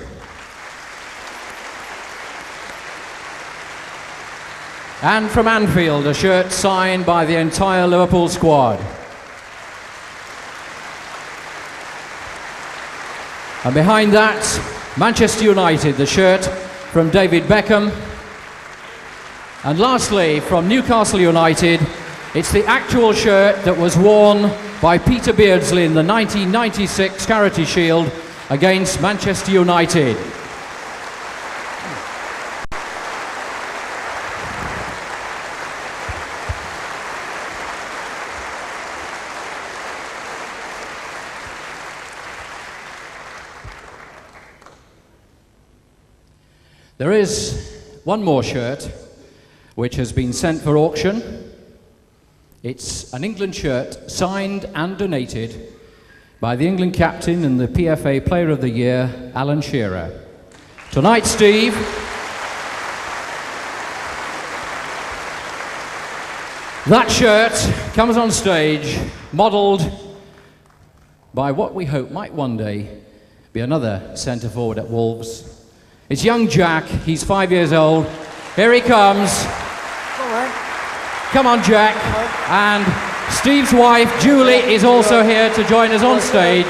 And from Anfield, a shirt signed by the entire Liverpool squad. And behind that, Manchester United, the shirt from David Beckham. And lastly, from Newcastle United, it's the actual shirt that was worn by Peter Beardsley in the 1996 Charity Shield against Manchester United. There is one more shirt which has been sent for auction. It's an England shirt signed and donated by the England captain and the PFA Player of the Year, Alan Shearer. Tonight, Steve, that shirt comes on stage modelled by what we hope might one day be another centre forward at Wolves. It's young Jack, he's 5 years old. Here he comes. Come on, Jack. And Steve's wife, Julie, is also here to join us on stage.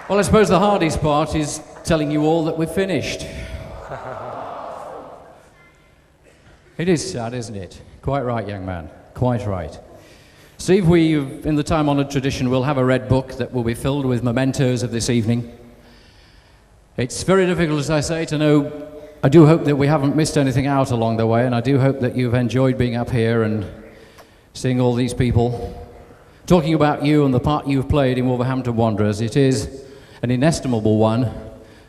Well, I suppose the hardest part is telling you all that we've finished. It is sad, isn't it? Quite right, young man. Quite right. Steve, we, in the time-honoured tradition, will have a red book that will be filled with mementos of this evening. It's very difficult, as I say, to know. I do hope that we haven't missed anything out along the way, and I do hope that you've enjoyed being up here and seeing all these people talking about you and the part you've played in Wolverhampton Wanderers. It is an inestimable one,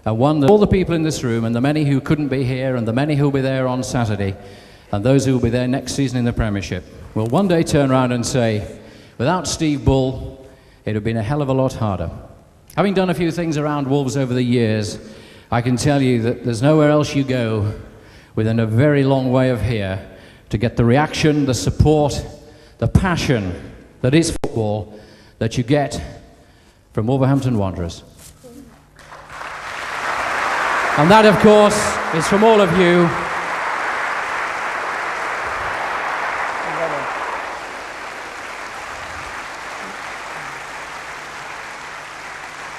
and one that all the people in this room, and the many who couldn't be here, and the many who will be there on Saturday, and those who will be there next season in the Premiership, will one day turn around and say, without Steve Bull, it would have been a hell of a lot harder. Having done a few things around Wolves over the years, I can tell you that there's nowhere else you go within a very long way of here to get the reaction, the support, the passion that is football that you get from Wolverhampton Wanderers. And that, of course, is from all of you.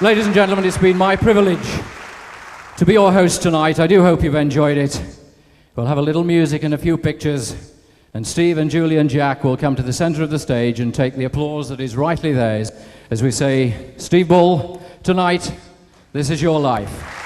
Ladies and gentlemen, it's been my privilege to be your host tonight. I do hope you've enjoyed it. We'll have a little music and a few pictures, and Steve and Julie and Jack will come to the centre of the stage and take the applause that is rightly theirs as we say, Steve Bull, tonight, this is your life.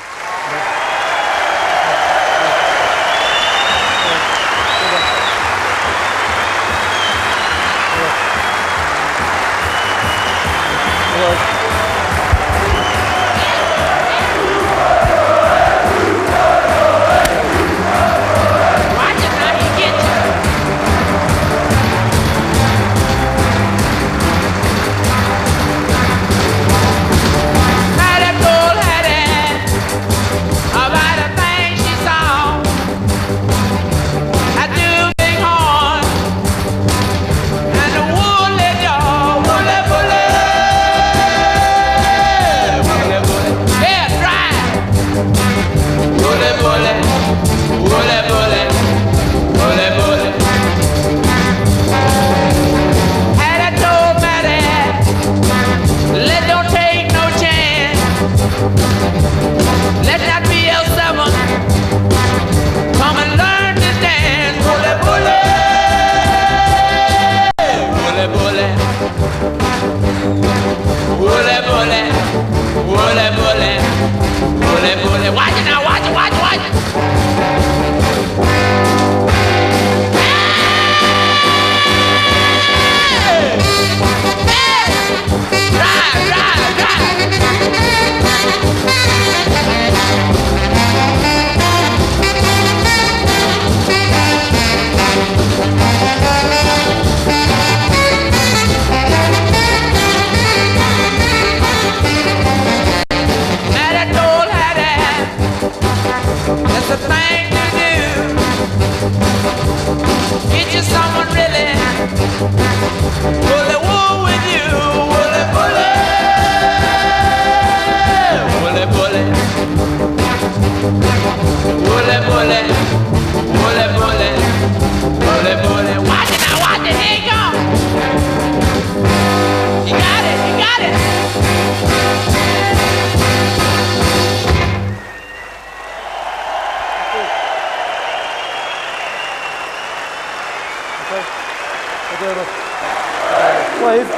Wave.